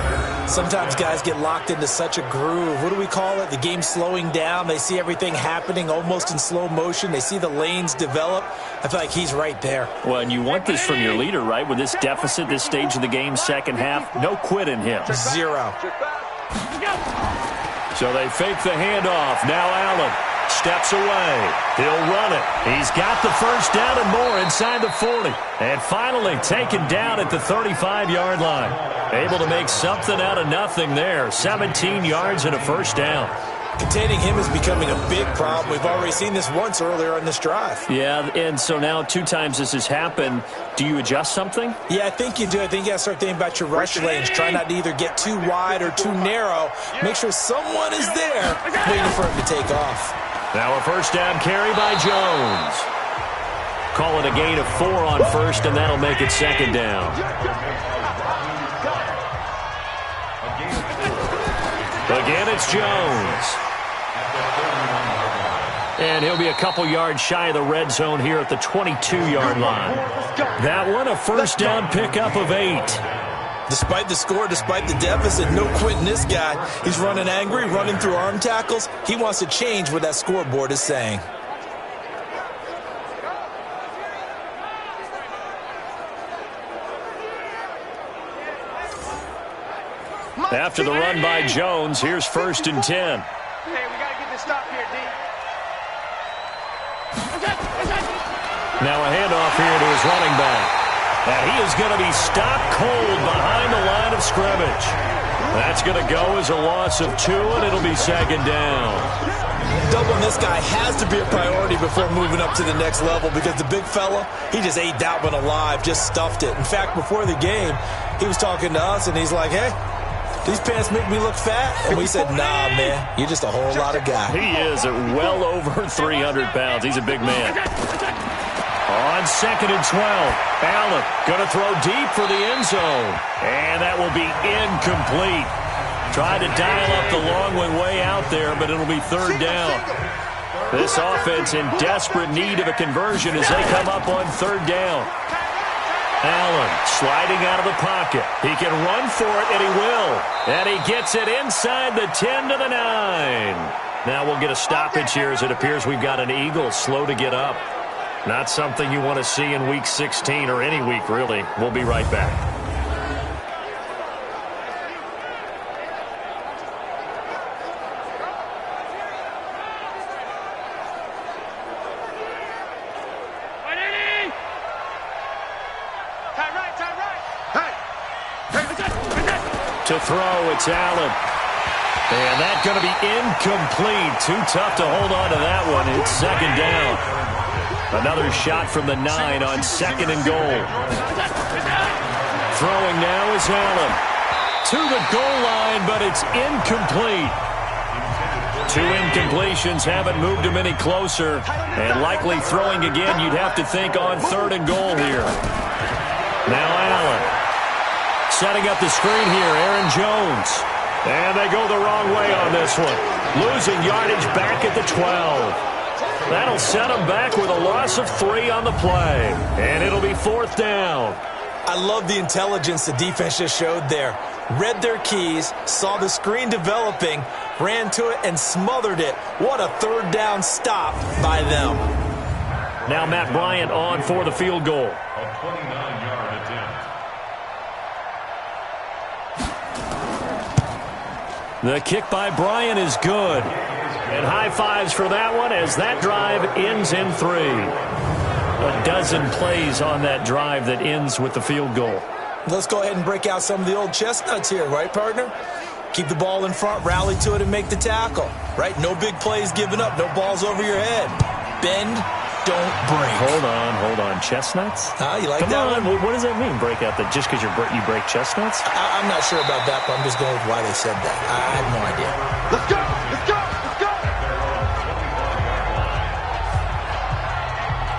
S3: Sometimes guys get locked into such a groove. What do we call it? The game's slowing down. They see everything happening almost in slow motion. They see the lanes develop. I feel like he's right there.
S1: Well, and you want this from your leader, right? With this deficit, this stage of the game, second half, no quit in him.
S3: Zero.
S1: So they fake the handoff. Now Allen steps away. He'll run it. He's got the first down and more inside the 40. And finally taken down at the 35-yard line. Able to make something out of nothing there. 17 yards and a first down.
S3: Containing him is becoming a big problem. We've already seen this once earlier in this drive.
S1: Yeah, and so now 2 times this has happened. Do you adjust something?
S3: Yeah, I think you do. I think you got to start thinking about your rush lanes. Try not to either get too wide or too narrow. Make sure someone is there waiting for him to take off.
S1: Now a first down carry by Jones. Call it a gain of 4 on first, and that'll make it second down. Again, it's Jones. And he'll be a couple yards shy of the red zone here at the 22-yard line. That one, a first down pickup of 8.
S3: Despite the score, despite the deficit, no quitting this guy. He's running angry, running through arm tackles. He wants to change what that scoreboard is saying.
S1: After the run by Jones, here's 1st and 10.
S2: Hey, we got to get this stop here, D.
S1: Now a handoff here to his running back. And he is going to be stopped cold behind the line of scrimmage. That's going to go as a loss of 2, and it'll be second down.
S3: Doubling this guy has to be a priority before moving up to the next level because the big fella, he just ate that one alive, just stuffed it. In fact, before the game, he was talking to us, and he's like, hey, these pants make me look fat? And we said, nah, man, you're just a whole lot of guy.
S1: He is at well over 300 pounds. He's a big man. On 2nd and 12, Allen going to throw deep for the end zone. And that will be incomplete. Tried to dial up the long one way out there, but it'll be 3rd down. This offense in desperate need of a conversion as they come up on 3rd down. Allen sliding out of the pocket. He can run for it, and he will. And he gets it inside the 10 to the 9. Now we'll get a stoppage here as it appears we've got an Eagle slow to get up. Not something you want to see in Week 16 or any week, really. We'll be right back. To throw, it's Allen. And that's going to be incomplete. Too tough to hold on to that one. It's second down. Another shot from the 9 on 2nd and goal. Throwing now is Allen. To the goal line, but it's incomplete. 2 incompletions haven't moved him any closer. And likely throwing again, you'd have to think on 3rd and goal here. Now Allen. Setting up the screen here, Aaron Jones. And they go the wrong way on this one. Losing yardage back at the 12. That'll set them back with a loss of 3 on the play. And it'll be 4th down.
S3: I love the intelligence the defense just showed there. Read their keys, saw the screen developing, ran to it, and smothered it. What a 3rd down stop by them.
S1: Now Matt Bryant on for the field goal.
S4: A 29-yard attempt.
S1: The kick by Bryant is good. And high fives for that one as that drive ends in 3. A dozen plays on that drive that ends with the field goal.
S3: Let's go ahead and break out some of the old chestnuts here, right, partner? Keep the ball in front, rally to it, and make the tackle, right? No big plays given up, no balls over your head. Bend, don't break.
S1: Hold on. Chestnuts?
S3: You like
S1: Come
S3: that
S1: on.
S3: one?
S1: What does that mean, break out that just because you break chestnuts?
S3: I'm not sure about that, but I'm just going with why they said that. I have no idea.
S2: Let's go! Let's go! Let's go!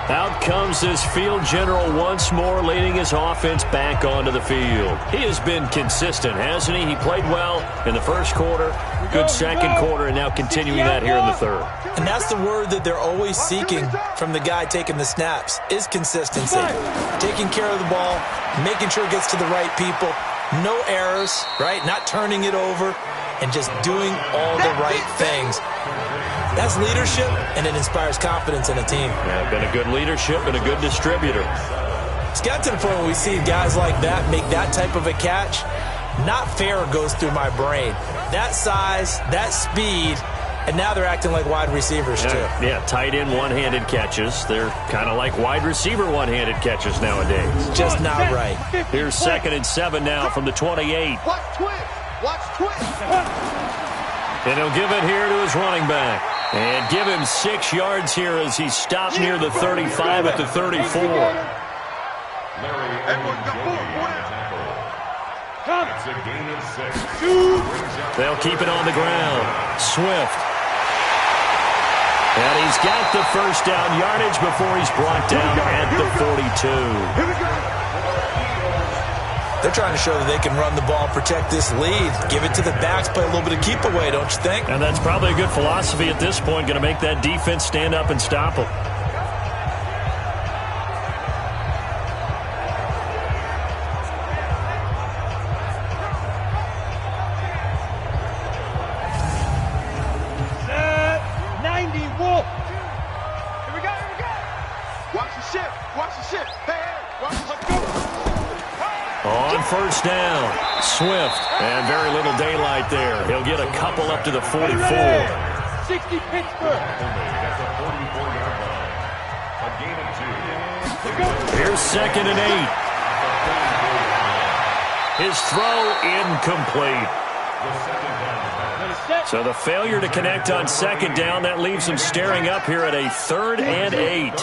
S1: Out comes this field general once more, leading his offense back onto the field. He has been consistent, hasn't he? He played well in the first quarter, good second quarter, and now continuing that here in the third.
S3: And that's the word that they're always seeking from the guy taking the snaps, is consistency. Taking care of the ball, making sure it gets to the right people, no errors, right? Not turning it over, and just doing all the right things. That's leadership, and it inspires confidence in a team.
S1: Yeah, been a good leadership and a good distributor.
S3: It's got to the point where we see guys like that make that type of a catch. Not fair goes through my brain. That size, that speed, and now they're acting like wide receivers too.
S1: Yeah, tight end one-handed catches. They're kind of like wide receiver one-handed catches nowadays.
S3: Just not right.
S1: Here's 2nd and 7 now from the 28.
S2: Watch twist. Watch twist.
S1: And he'll give it here to his running back. And give him 6 yards here as he stopped near the 35 at the 34.
S2: Everyone got 4.
S4: It's a gain of 6.
S1: They'll keep it on the ground. Swift. And he's got the first down yardage before he's brought down at the 42.
S2: Here we go.
S3: They're trying to show that they can run the ball and protect this lead. Give it to the backs, play a little bit of keep away, don't you think?
S1: And that's probably a good philosophy at this point, going to make that defense stand up and stop them.
S2: Set. 90 Wolf. Here we go. Here we go. Watch the ship. Watch the ship. Hey, watch the ship. Go.
S1: On first down, Swift, and very little daylight there. He'll get a couple up to the 44.
S2: 60 Pittsburgh.
S4: That's a 44-yard line. A gain of 2.
S1: Here's 2nd and 8. His throw incomplete. So the failure to connect on 2nd down, that leaves him staring up here at a 3rd and 8.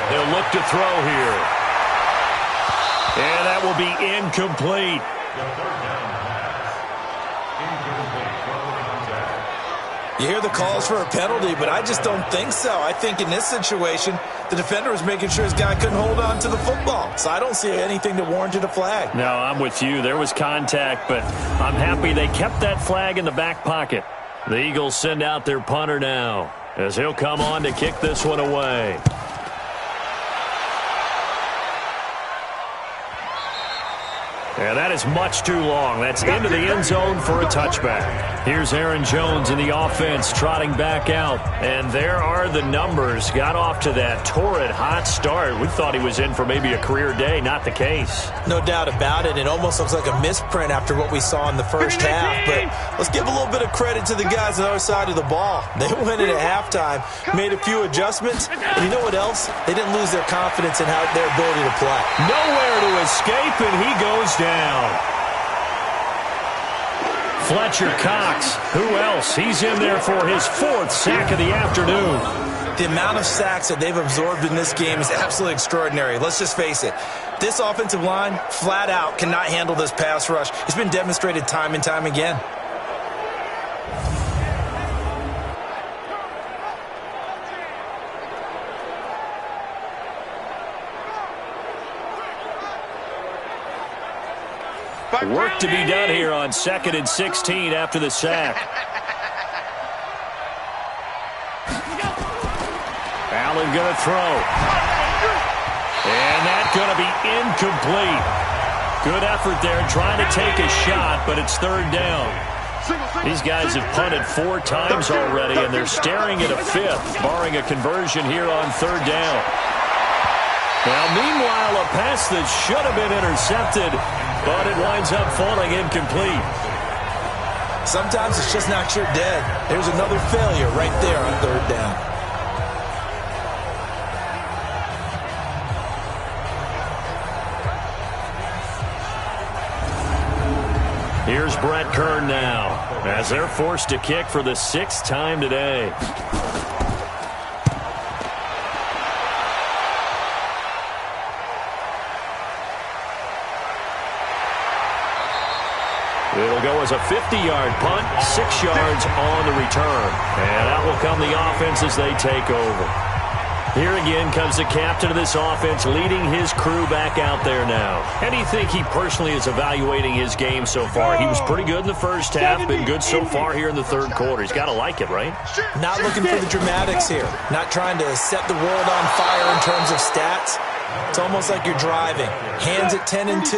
S1: They'll look to throw here. And that will be incomplete.
S3: You hear the calls for a penalty, but I just don't think so. I think in this situation, the defender was making sure his guy couldn't hold on to the football. So I don't see anything that warranted a flag.
S1: No, I'm with you. There was contact, but I'm happy they kept that flag in the back pocket. The Eagles send out their punter now as he'll come on to kick this one away. Yeah, that is much too long. That's into the end zone for a touchback. Here's Aaron Jones in the offense trotting back out. And there are the numbers. Got off to that torrid hot start. We thought he was in for maybe a career day. Not the case.
S3: No doubt about it. It almost looks like a misprint after what we saw in the first half. But let's give a little bit of credit to the guys on the other side of the ball. They went in at halftime, made a few adjustments. And you know what else? They didn't lose their confidence in their ability to play.
S1: Nowhere to escape, and he goes down. Fletcher Cox, who else? He's in there for his 4th sack of the afternoon.
S3: The amount of sacks that they've absorbed in this game is absolutely extraordinary. Let's just face it. This offensive line, flat out, cannot handle this pass rush. It's been demonstrated time and time again.
S1: Work to be done here on 2nd and 16 after the sack. Allen going to throw. And that's going to be incomplete. Good effort there trying to take a shot, but it's 3rd down. These guys have punted 4 times already, and they're staring at a 5th, barring a conversion here on 3rd down. Now, meanwhile, a pass that should have been intercepted, but it winds up falling incomplete.
S3: Sometimes it's just not your dead. There's another failure right there on 3rd down.
S1: Here's Brett Kern now, as they're forced to kick for the 6th time today. It'll go as a 50-yard punt, 6 yards on the return. And out will come the offense as they take over. Here again comes the captain of this offense, leading his crew back out there now. How do you think he personally is evaluating his game so far? He was pretty good in the first half, been good so far here in the third quarter. He's got to like it, right?
S3: Not looking for the dramatics here. Not trying to set the world on fire in terms of stats. It's almost like you're driving. Hands at 10 and 2,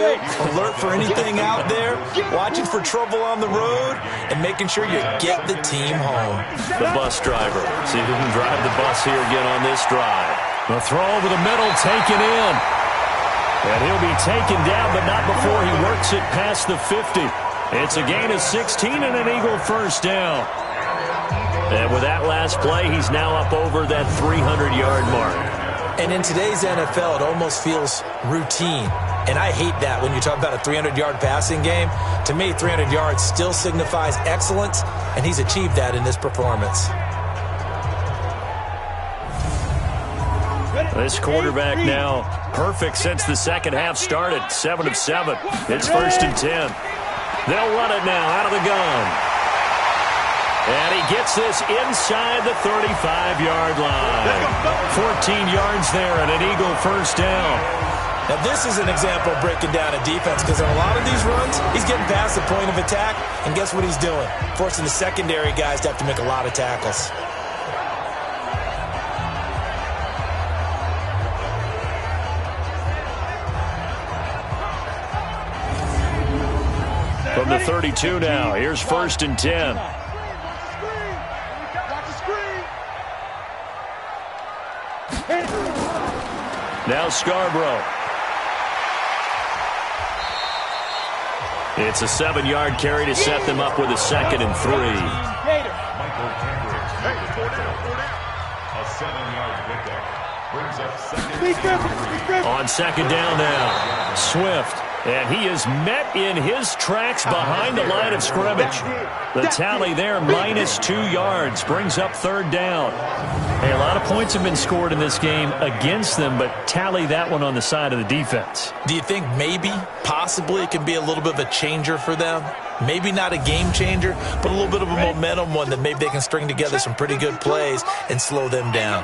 S3: alert for anything out there, watching for trouble on the road, and making sure you get the team home.
S1: The bus driver. See who can drive the bus here again on this drive. The throw over the middle, taken in. And he'll be taken down, but not before he works it past the 50. It's a gain of 16 and an Eagle first down. And with that last play, he's now up over that 300-yard mark.
S3: And in today's NFL, it almost feels routine. And I hate that when you talk about a 300-yard passing game. To me, 300 yards still signifies excellence, and he's achieved that in this performance.
S1: This quarterback now perfect since the second half started. 7 of 7. It's 1st and 10. They'll run it now out of the gun. And he gets this inside the 35-yard line. 14 yards there and an Eagle first down.
S3: Now, this is an example of breaking down a defense, because in a lot of these runs, he's getting past the point of attack, and guess what he's doing? Forcing the secondary guys to have to make a lot of tackles.
S1: From the 32 now, here's 1st and 10. Now Scarborough. It's a 7-yard carry to set them up with a 2nd and 3.
S4: A 7-yard pickup brings up 2nd.
S1: On 2nd down now, Swift. And he is met in his tracks behind the line of scrimmage. The tally there, -2 yards, brings up 3rd down. Hey, a lot of points have been scored in this game against them, but tally that one on the side of the defense.
S3: Do you think maybe, possibly, it can be a little bit of a changer for them? Maybe not a game changer, but a little bit of a momentum one that maybe they can string together some pretty good plays and slow them down.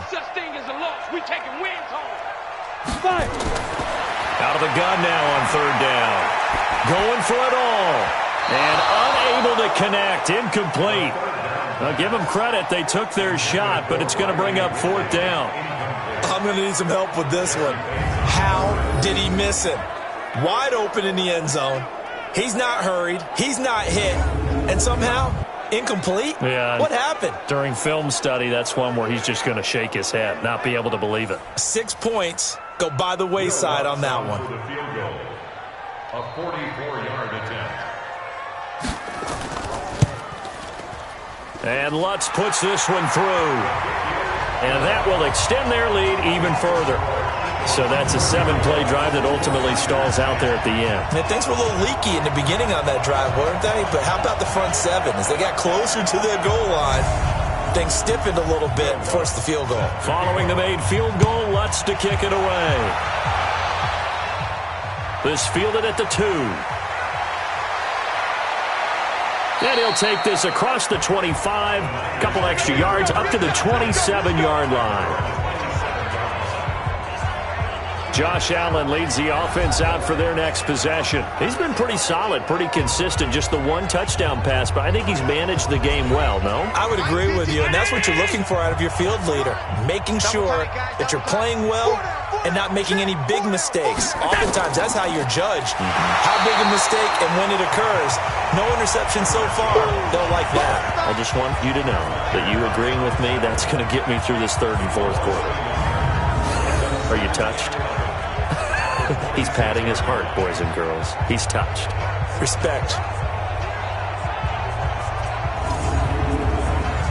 S1: Out of the gun now on 3rd down. Going for it all. And unable to connect. Incomplete. Now, give them credit. They took their shot, but it's going to bring up 4th down.
S3: I'm going to need some help with this one. How did he miss it? Wide open in the end zone. He's not hurried. He's not hit. And somehow, incomplete?
S1: Yeah.
S3: What happened?
S1: During film study, that's one where he's just going to shake his head, not be able to believe it.
S3: 6 points go by the wayside on that one.
S4: The field goal. A 44-yard attempt.
S1: And Lutz puts this one through. And that will extend their lead even further. So that's a 7-play drive that ultimately stalls out there at the end.
S3: And things were a little leaky in the beginning on that drive, weren't they? But how about the front 7? As they got closer to their goal line, things stiffened a little bit and forced the field goal.
S1: Following the made field goal, Lutz to kick it away. This fielded at the 2. And he'll take this across the 25, couple extra yards, up to the 27-yard line. Josh Allen leads the offense out for their next possession. He's been pretty solid, pretty consistent, just the 1 touchdown pass, but I think he's managed the game well, no?
S3: I would agree with you, and that's what you're looking for out of your field leader, making sure that you're playing well and not making any big mistakes. Oftentimes, that's how you're judged. How big a mistake and when it occurs. No interception so far. They'll like that.
S1: I just want you to know that you agreeing with me, that's going to get me through this 3rd and 4th quarter. Are you touched? He's patting his heart, boys and girls. He's touched.
S3: Respect.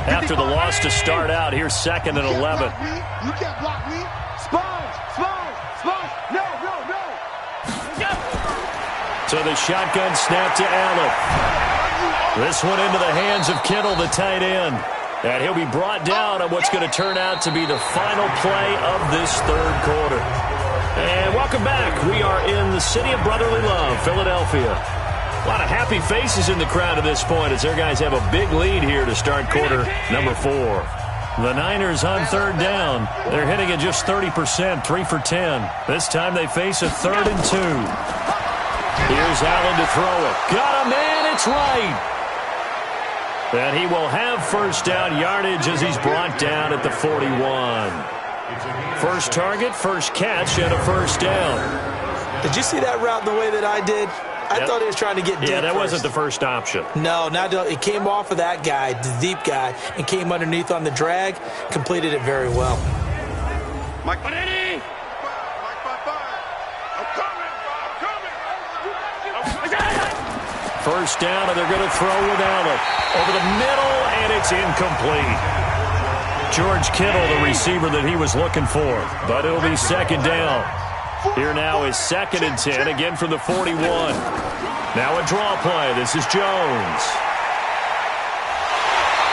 S1: After the loss to start out, here's 2nd and 11.
S2: You can't block me. Sponge. No.
S1: So the shotgun snap to Allen. This one into the hands of Kittle, the tight end. And he'll be brought down on what's going to turn out to be the final play of this 3rd quarter. And welcome back. We are in the city of brotherly love, Philadelphia. A lot of happy faces in the crowd at this point as their guys have a big lead here to start quarter number 4. The Niners on third down. They're hitting it just 30%, 3 for 10. This time they face a 3rd and 2. Here's Allen to throw it. Got a man, it's right. And he will have first down yardage as he's brought down at the 41. First target, first catch, and a first down.
S3: Did you see that route the way that I did? I thought he was trying to get deep.
S1: Yeah, that
S3: first.
S1: wasn't the first option.
S3: No, it came off of that guy, the deep guy, and came underneath on the drag, completed it very well.
S2: Mike, ready?
S1: First down, and they're going to throw with Allen. Over the middle, and it's incomplete. George Kittle, the receiver that he was looking for. But it'll be second down. Here now is 2nd and 10, again from the 41. Now a draw play. This is Jones.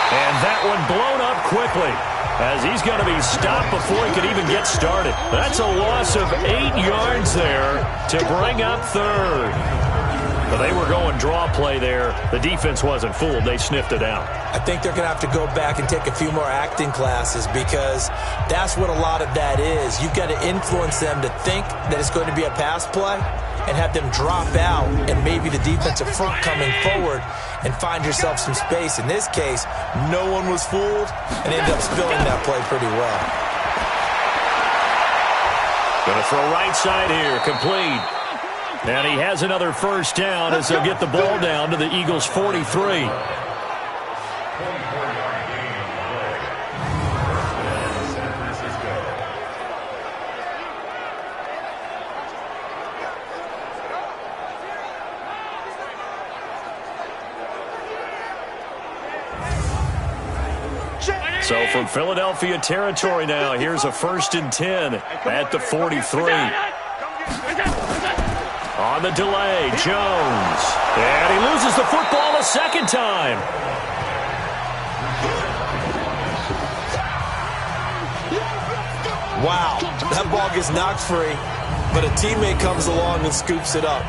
S1: And that one blown up quickly, as he's going to be stopped before he could even get started. That's a loss of 8 yards there to bring up third. But they were going draw play there. The defense wasn't fooled. They sniffed it out.
S3: I think they're going to have to go back and take a few more acting classes, because that's what a lot of that is. You've got to influence them to think that it's going to be a pass play and have them drop out, and maybe the defensive front coming forward, and find yourself some space. In this case, no one was fooled and ended up spilling that play pretty well.
S1: Going to throw right side here, complete. And he has another first down as they'll get the ball down to the Eagles' 43. So from Philadelphia territory now, here's a 1st and 10 at the 43. On the delay, Jones. And he loses the football a second time.
S3: Wow, that ball gets knocked free, but a teammate comes along and scoops it up.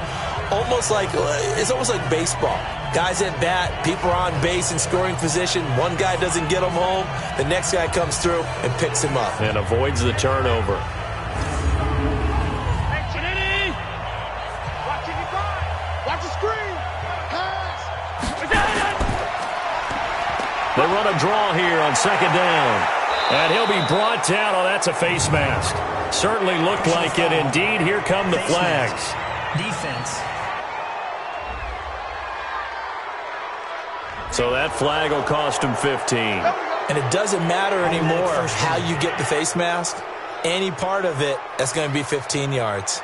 S3: It's almost like baseball. Guys at bat, people are on base in scoring position. One guy doesn't get him home. The next guy comes through and picks him up.
S1: And avoids the turnover. They run a draw here on second down. And he'll be brought down. Oh, that's a face mask. Certainly looked like it. Indeed, here come the flags.
S6: Defense.
S1: So that flag will cost him 15.
S3: And it doesn't matter anymore how you get the face mask. Any part of it, that's going to be 15 yards.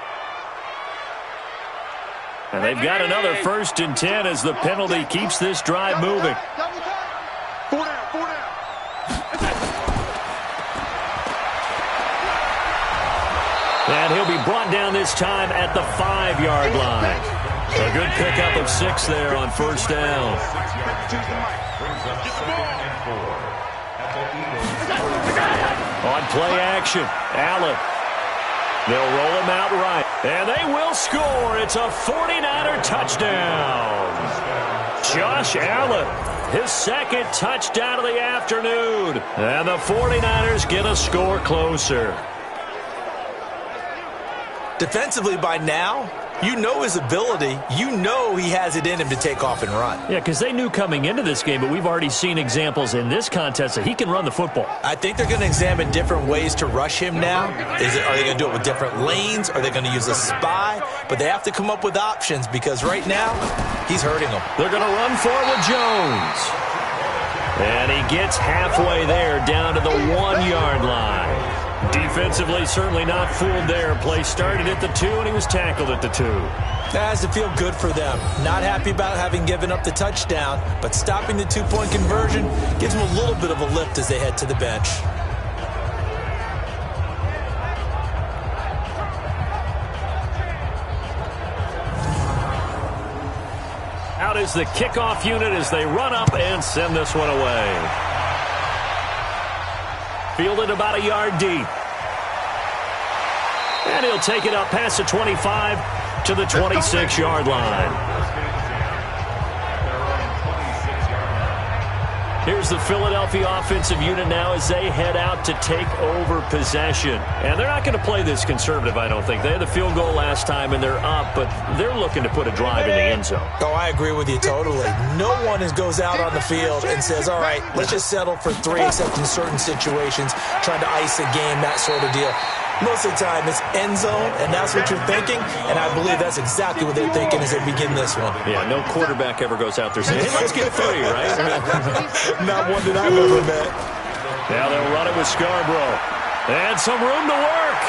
S1: And they've got another 1st and 10 as the penalty keeps this drive moving. And he'll be brought down this time at the 5-yard line. A good pickup of 6 there on first down. On play action, Allen. They'll roll him out right. And they will score. It's a 49er touchdown. Josh Allen, his 2nd touchdown of the afternoon. And the 49ers get a score closer.
S3: Defensively by now, you know his ability. You know he has it in him to take off and run.
S1: Yeah, because they knew coming into this game, but we've already seen examples in this contest that he can run the football.
S3: I think they're going to examine different ways to rush him now. Are they going to do it with different lanes? Are they going to use a spy? But they have to come up with options, because right now, he's hurting them.
S1: They're going to run forward Jones. And he gets halfway there, down to the 1-yard line. Defensively, certainly not fooled there. Play started at the 2, and he was tackled at the 2.
S3: That has to feel good for them. Not happy about having given up the touchdown, but stopping the 2-point conversion gives them a little bit of a lift as they head to the bench.
S1: Out is the kickoff unit as they run up and send this one away. Fielded about a yard deep. And he'll take it up past the 25 to the 26-yard line. Here's the Philadelphia offensive unit now as they head out to take over possession. And they're not going to play this conservative, I don't think. They had the field goal last time, and they're up, but they're looking to put a drive in the end zone.
S3: Oh, I agree with you totally. No one goes out on the field and says, all right, let's just settle for 3, except in certain situations, trying to ice a game, that sort of deal. Most of the time, it's end zone, and that's what you're thinking, and I believe that's exactly what they're thinking as they begin this one.
S1: Yeah, no quarterback ever goes out there saying, hey, let's get 3, right?
S3: Not one that I've ever met.
S1: Now they'll run it with Scarborough. And some room to work.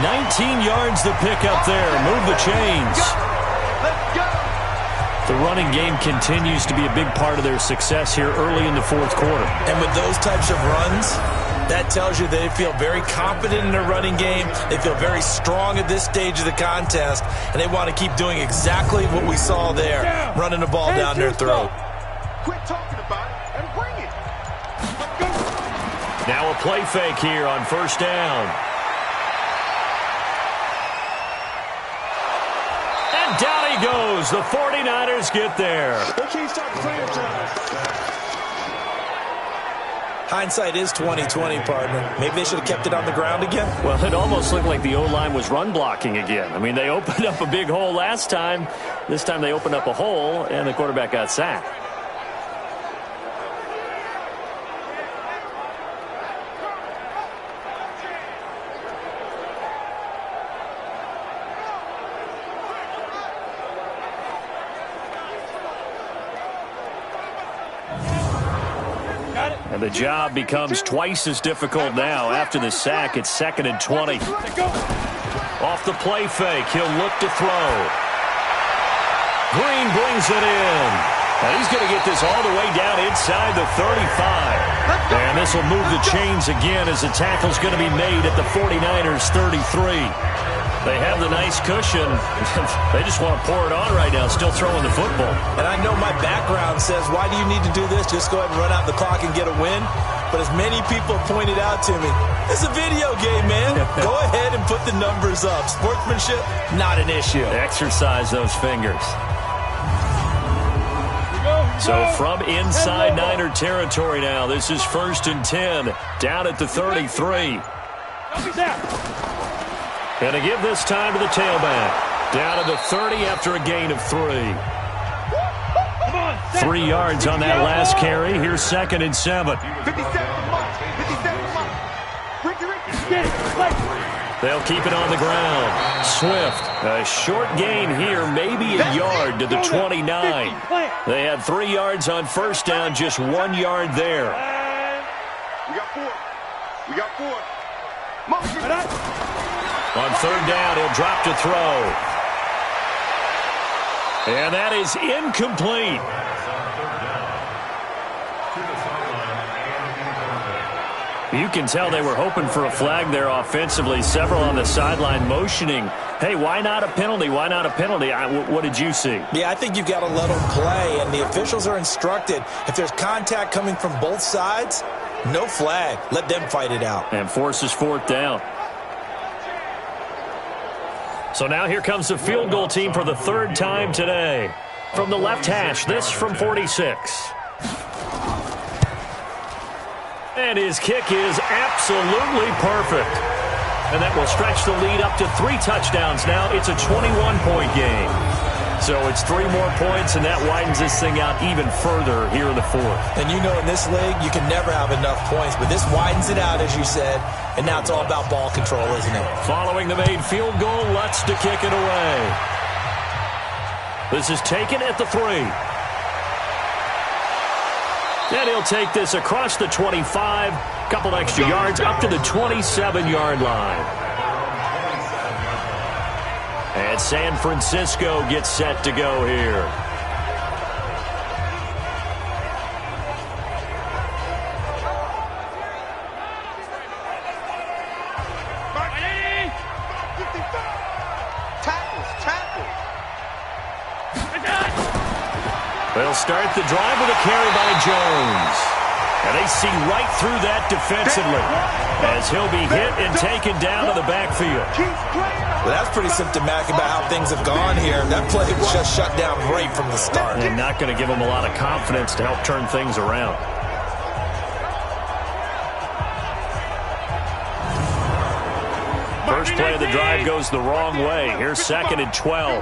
S1: 19 yards to pick up there. Move the chains.
S2: Let's go.
S1: The running game continues to be a big part of their success here early in the fourth quarter.
S3: And with those types of runs, that tells you they feel very confident in their running game. They feel very strong at this stage of the contest, and they want to keep doing exactly what we saw there, running the ball down their throat.
S2: Quit talking about it and bring it. Let's go.
S1: Now a play fake here on first down. And down he goes. The 49ers get there.
S2: They can't stop the franchise.
S3: Hindsight is 20/20, partner. Maybe they should have kept it on the ground again.
S1: Well, it almost looked like the O-line was run blocking again. I mean, they opened up a big hole last time. This time they opened up a hole, and the quarterback got sacked. And the job becomes twice as difficult now. After the sack, it's 2nd and 20. Off the play fake, he'll look to throw. Green brings it in. And he's going to get this all the way down inside the 35. And this will move the chains again as the tackle's going to be made at the 49ers' 33. They have the nice cushion. They just want to pour it on right now, still throwing the football.
S3: And I know my background says, why do you need to do this? Just go ahead and run out the clock and get a win. But as many people pointed out to me, it's a video game, man. Go ahead and put the numbers up. Sportsmanship, not an issue.
S1: Exercise those fingers. So from inside Niner territory now, this is 1st and 10, down at the 33. And to give this time to the tailback. Down to the 30 after a gain of 3. 3 yards on that last carry. Here's 2nd and 7.
S2: 57 months. 57 months. Ricky.
S1: They'll keep it on the ground. Swift, a short gain here, maybe a yard to the 29. They had 3 yards on first down, just 1 yard there.
S2: We got 4. We got 4.
S1: On third down, he'll drop to throw. And that is incomplete. You can tell they were hoping for a flag there offensively. Several on the sideline motioning, hey, why not a penalty? Why not a penalty? What did you see?
S3: Yeah, I think you've got to let them play, and the officials are instructed, if there's contact coming from both sides, no flag. Let them fight it out.
S1: And forces 4th down. So now here comes the field goal team for the 3rd time today. From the left hash, this from 46. And his kick is absolutely perfect. And that will stretch the lead up to 3 touchdowns now. It's a 21-point game. So it's 3 more points, and that widens this thing out even further here in the 4th.
S3: And you know in this league, you can never have enough points, but this widens it out, as you said, and now it's all about ball control, isn't it?
S1: Following the made field goal, Lutz to kick it away. This is taken at the 3. And he'll take this across the 25, couple extra yards up to the 27-yard line. And San Francisco gets set to go here. They'll start the drive with a carry by Jones. And they see right through that defensively as he'll be hit and taken down to the backfield.
S3: Well, that's pretty symptomatic about how things have gone here. That play was just shut down right from the start.
S1: And not going to give them a lot of confidence to help turn things around. First play of the drive goes the wrong way. Here's 2nd and 12.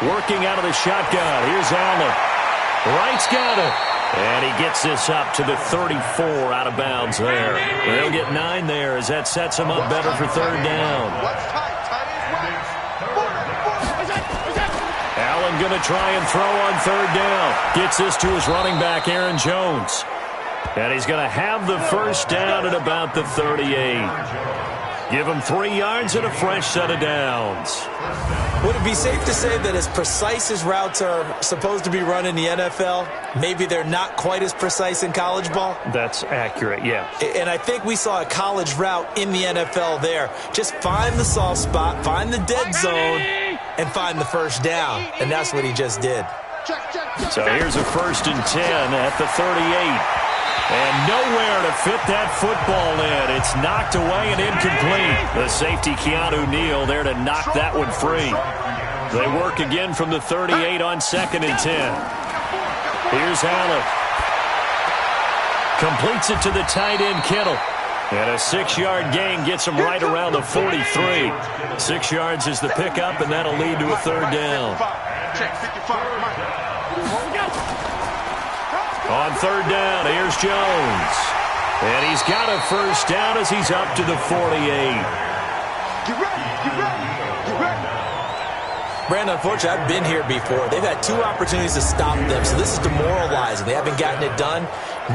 S1: Working out of the shotgun. Here's Allen. Wright's got it. And he gets this up to the 34 out of bounds there. They'll get 9 there as that sets him up better for 3rd down. Allen going to try and throw on 3rd down. Gets this to his running back, Aaron Jones. And he's going to have the first down at about the 38. Give him 3 yards and a fresh set of downs.
S3: Would it be safe to say that as precise as routes are supposed to be run in the NFL, maybe they're not quite as precise in college ball?
S1: That's accurate, yeah.
S3: And I think we saw a college route in the NFL there. Just find the soft spot, find the dead zone, and find the first down. And that's what he just did.
S1: So here's a 1st and 10 at the 38. And nowhere to fit that football in. It's knocked away and incomplete. The safety, Keanu Neal, there to knock that one free. They work again from the 38 on 2nd and 10. Here's Allen. Completes it to the tight end, Kittle. And a 6-yard gain gets him right around the 43. 6 yards is the pickup, and that'll lead to a 3rd down. On 3rd down, here's Jones. And he's got a first down as he's up to the 48.
S3: Brandon, unfortunately, I've been here before. They've had 2 opportunities to stop them, so this is demoralizing. They haven't gotten it done.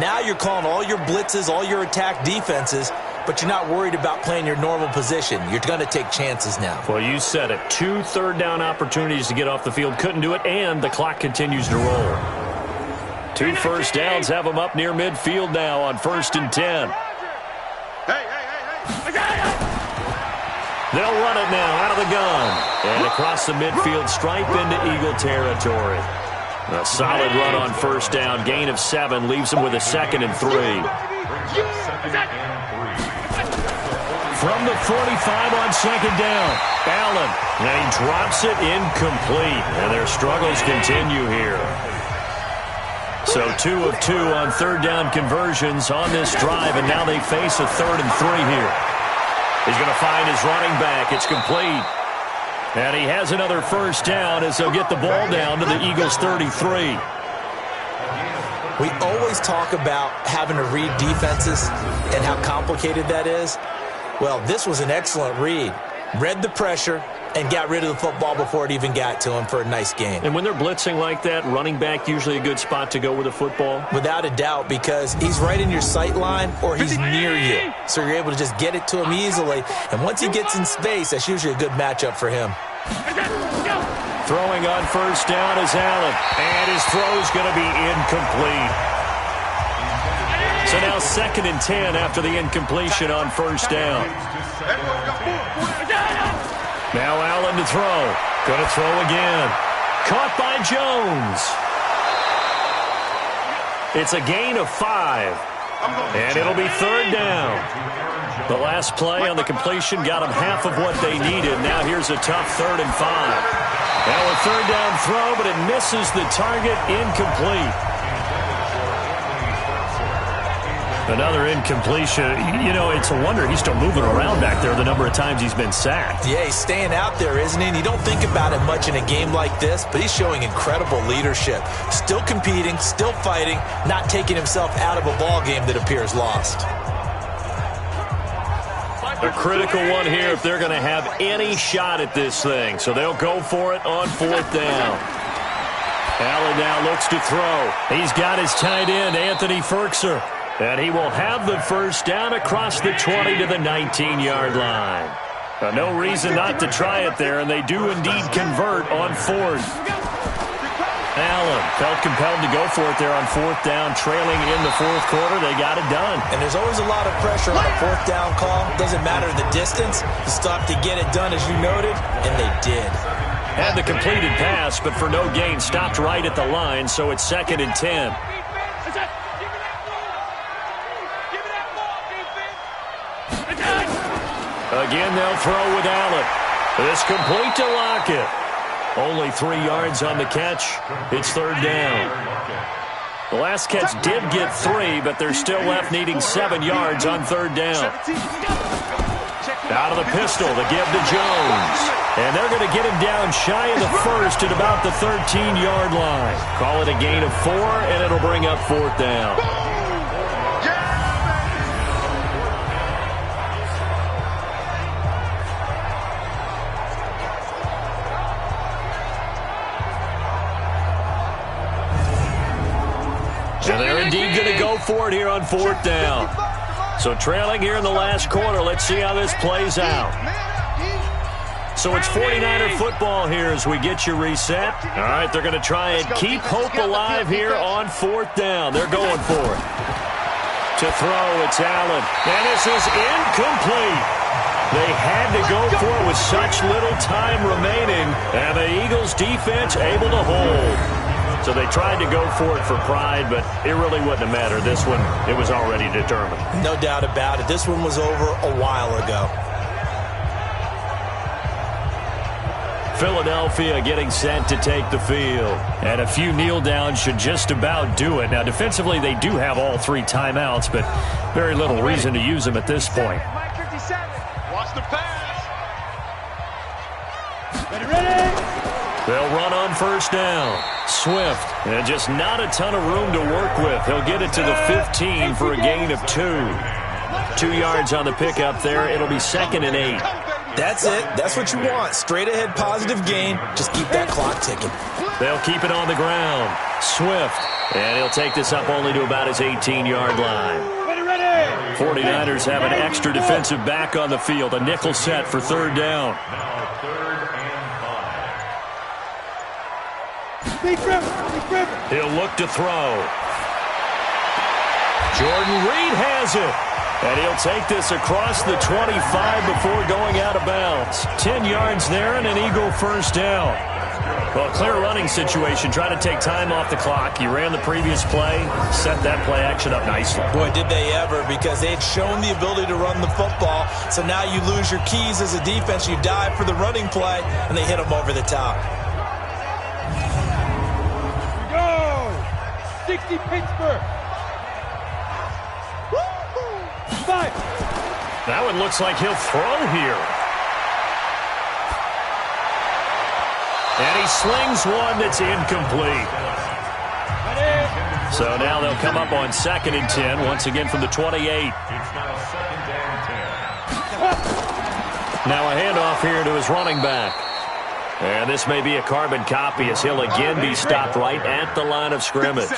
S3: Now you're calling all your blitzes, all your attack defenses, but you're not worried about playing your normal position. You're going to take chances now.
S1: Well, you said it. 2 third-down opportunities to get off the field. Couldn't do it, and the clock continues to roll. 2 first downs have them up near midfield now on 1st and 10. They'll run it now out of the gun. And across the midfield stripe into Eagle territory. A solid run on 1st down. Gain of 7 leaves them with a 2nd and 3. From the 45 on 2nd down. Allen. And he drops it incomplete. And their struggles continue here. So 2 of 2 on 3rd down conversions on this drive, and now they face a 3rd and 3 here. He's going to find his running back. It's complete. And he has another first down as they'll get the ball down to the Eagles' 33.
S3: We always talk about having to read defenses and how complicated that is. Well, this was an excellent read. Read the pressure and got rid of the football before it even got to him for a nice gain.
S1: And when they're blitzing like that, running back usually a good spot to go with the football?
S3: Without a doubt, because he's right in your sight line or he's near you. So you're able to just get it to him easily. And once he gets in space, that's usually a good matchup for him.
S1: Throwing on 1st down is Allen. And his throw's going to be incomplete. So now 2nd and 10 after the incompletion on 1st down. Now Allen to throw. Going to throw again. Caught by Jones. It's a gain of 5. And it'll be 3rd down. The last play on the completion got them half of what they needed. Now here's a tough 3rd and 5. Now a 3rd down throw, but it misses the target. Incomplete. Another incompletion. You know, it's a wonder he's still moving around back there the number of times he's been sacked.
S3: Yeah, he's staying out there, isn't he? And you don't think about it much in a game like this, but he's showing incredible leadership. Still competing, still fighting, not taking himself out of a ball game that appears lost.
S1: A critical one here if they're going to have any shot at this thing. So they'll go for it on 4th down. Allen now looks to throw. He's got his tight end, Anthony Ferkser. And he will have the first down across the 20 to the 19-yard line. No reason not to try it there, and they do indeed convert on 4th. Allen felt compelled to go for it there on 4th down, trailing in the 4th quarter. They got it done.
S3: And there's always a lot of pressure on a 4th down call. Doesn't matter the distance. You still have to get it done, as you noted, and they did.
S1: Had the completed pass, but for no gain, stopped right at the line, so it's 2nd and 10. Again, they'll throw with Allen. It's complete to Lockett. Only 3 yards on the catch. It's 3rd down. The last catch did get 3, but they're still left needing 7 yards on 3rd down. Out of the pistol, the give to Jones. And they're going to get him down shy of the first at about the 13-yard line. Call it a gain of 4, and it'll bring up 4th down. And they're indeed going to go for it here on 4th down. So trailing here in the last quarter. Let's see how this plays out. So it's 49er football here as we get you reset. All right, they're going to try and keep hope alive here on 4th down. They're going for it. To throw, it's Allen. And this is incomplete. They had to go for it with such little time remaining. And the Eagles defense able to hold. So they tried to go for it for pride, but it really wouldn't have mattered. This one, it was already determined.
S3: No doubt about it. This one was over a while ago.
S1: Philadelphia getting set to take the field. And a few kneel downs should just about do it. Now, defensively, they do have all 3 timeouts, but very little reason to use them at this point.
S2: Watch the pass. Ready.
S1: They'll run on 1st down. Swift, and just not a ton of room to work with. He'll get it to the 15 for a gain of 2. 2 yards on the pickup there. It'll be 2nd and 8.
S3: That's it. That's what you want. Straight ahead positive gain. Just keep that clock ticking.
S1: They'll keep it on the ground. Swift, and he'll take this up only to about his 18-yard line. 49ers have an extra defensive back on the field. A nickel set for 3rd down. He'll look to throw. Jordan Reed has it. And he'll take this across the 25 before going out of bounds. 10 yards there and an Eagle 1st down. Well, clear running situation. Try to take time off the clock. You ran the previous play, set that play action up nicely.
S3: Boy, did they ever, because they had shown the ability to run the football. So now you lose your keys as a defense. You dive for the running play, and they hit them over the top.
S2: 60 Pittsburgh. 5.
S1: That one looks like he'll throw here. And he slings one that's incomplete. So now they'll come up on 2nd and 10, once again from the 28. Now a handoff here to his running back. And this may be a carbon copy as he'll again be stopped right at the line of scrimmage.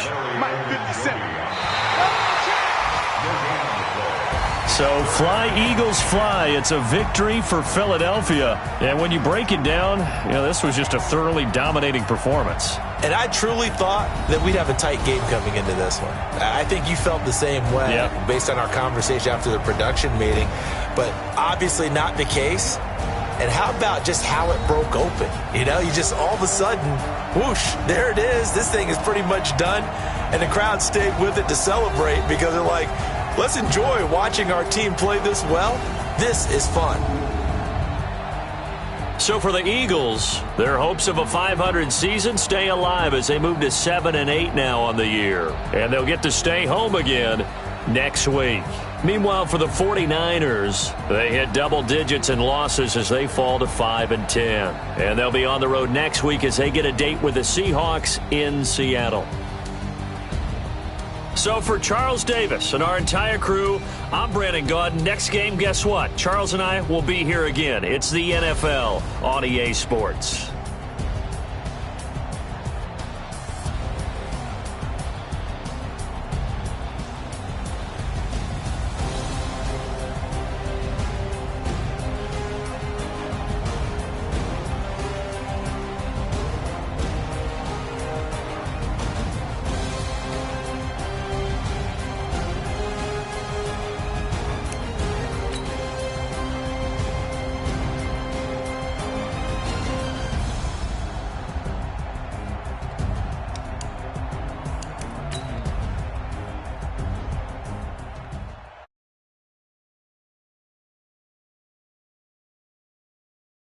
S1: So fly, Eagles, fly. It's a victory for Philadelphia. And when you break it down, this was just a thoroughly dominating performance.
S3: And I truly thought that we'd have a tight game coming into this one. I think you felt the same way based on our conversation after the production meeting. But obviously not the case. And how about just how it broke open? You just all of a sudden, whoosh, there it is. This thing is pretty much done. And the crowd stayed with it to celebrate because they're like, let's enjoy watching our team play this well. This is fun.
S1: So for the Eagles, their hopes of a 500 season stay alive as they move to 7-8 now on the year. And they'll get to stay home again next week. Meanwhile, for the 49ers, they hit double digits in losses as they fall to 5-10. And they'll be on the road next week as they get a date with the Seahawks in Seattle. So for Charles Davis and our entire crew, I'm Brandon Gaudin. Next game, guess what? Charles and I will be here again. It's the NFL on EA Sports.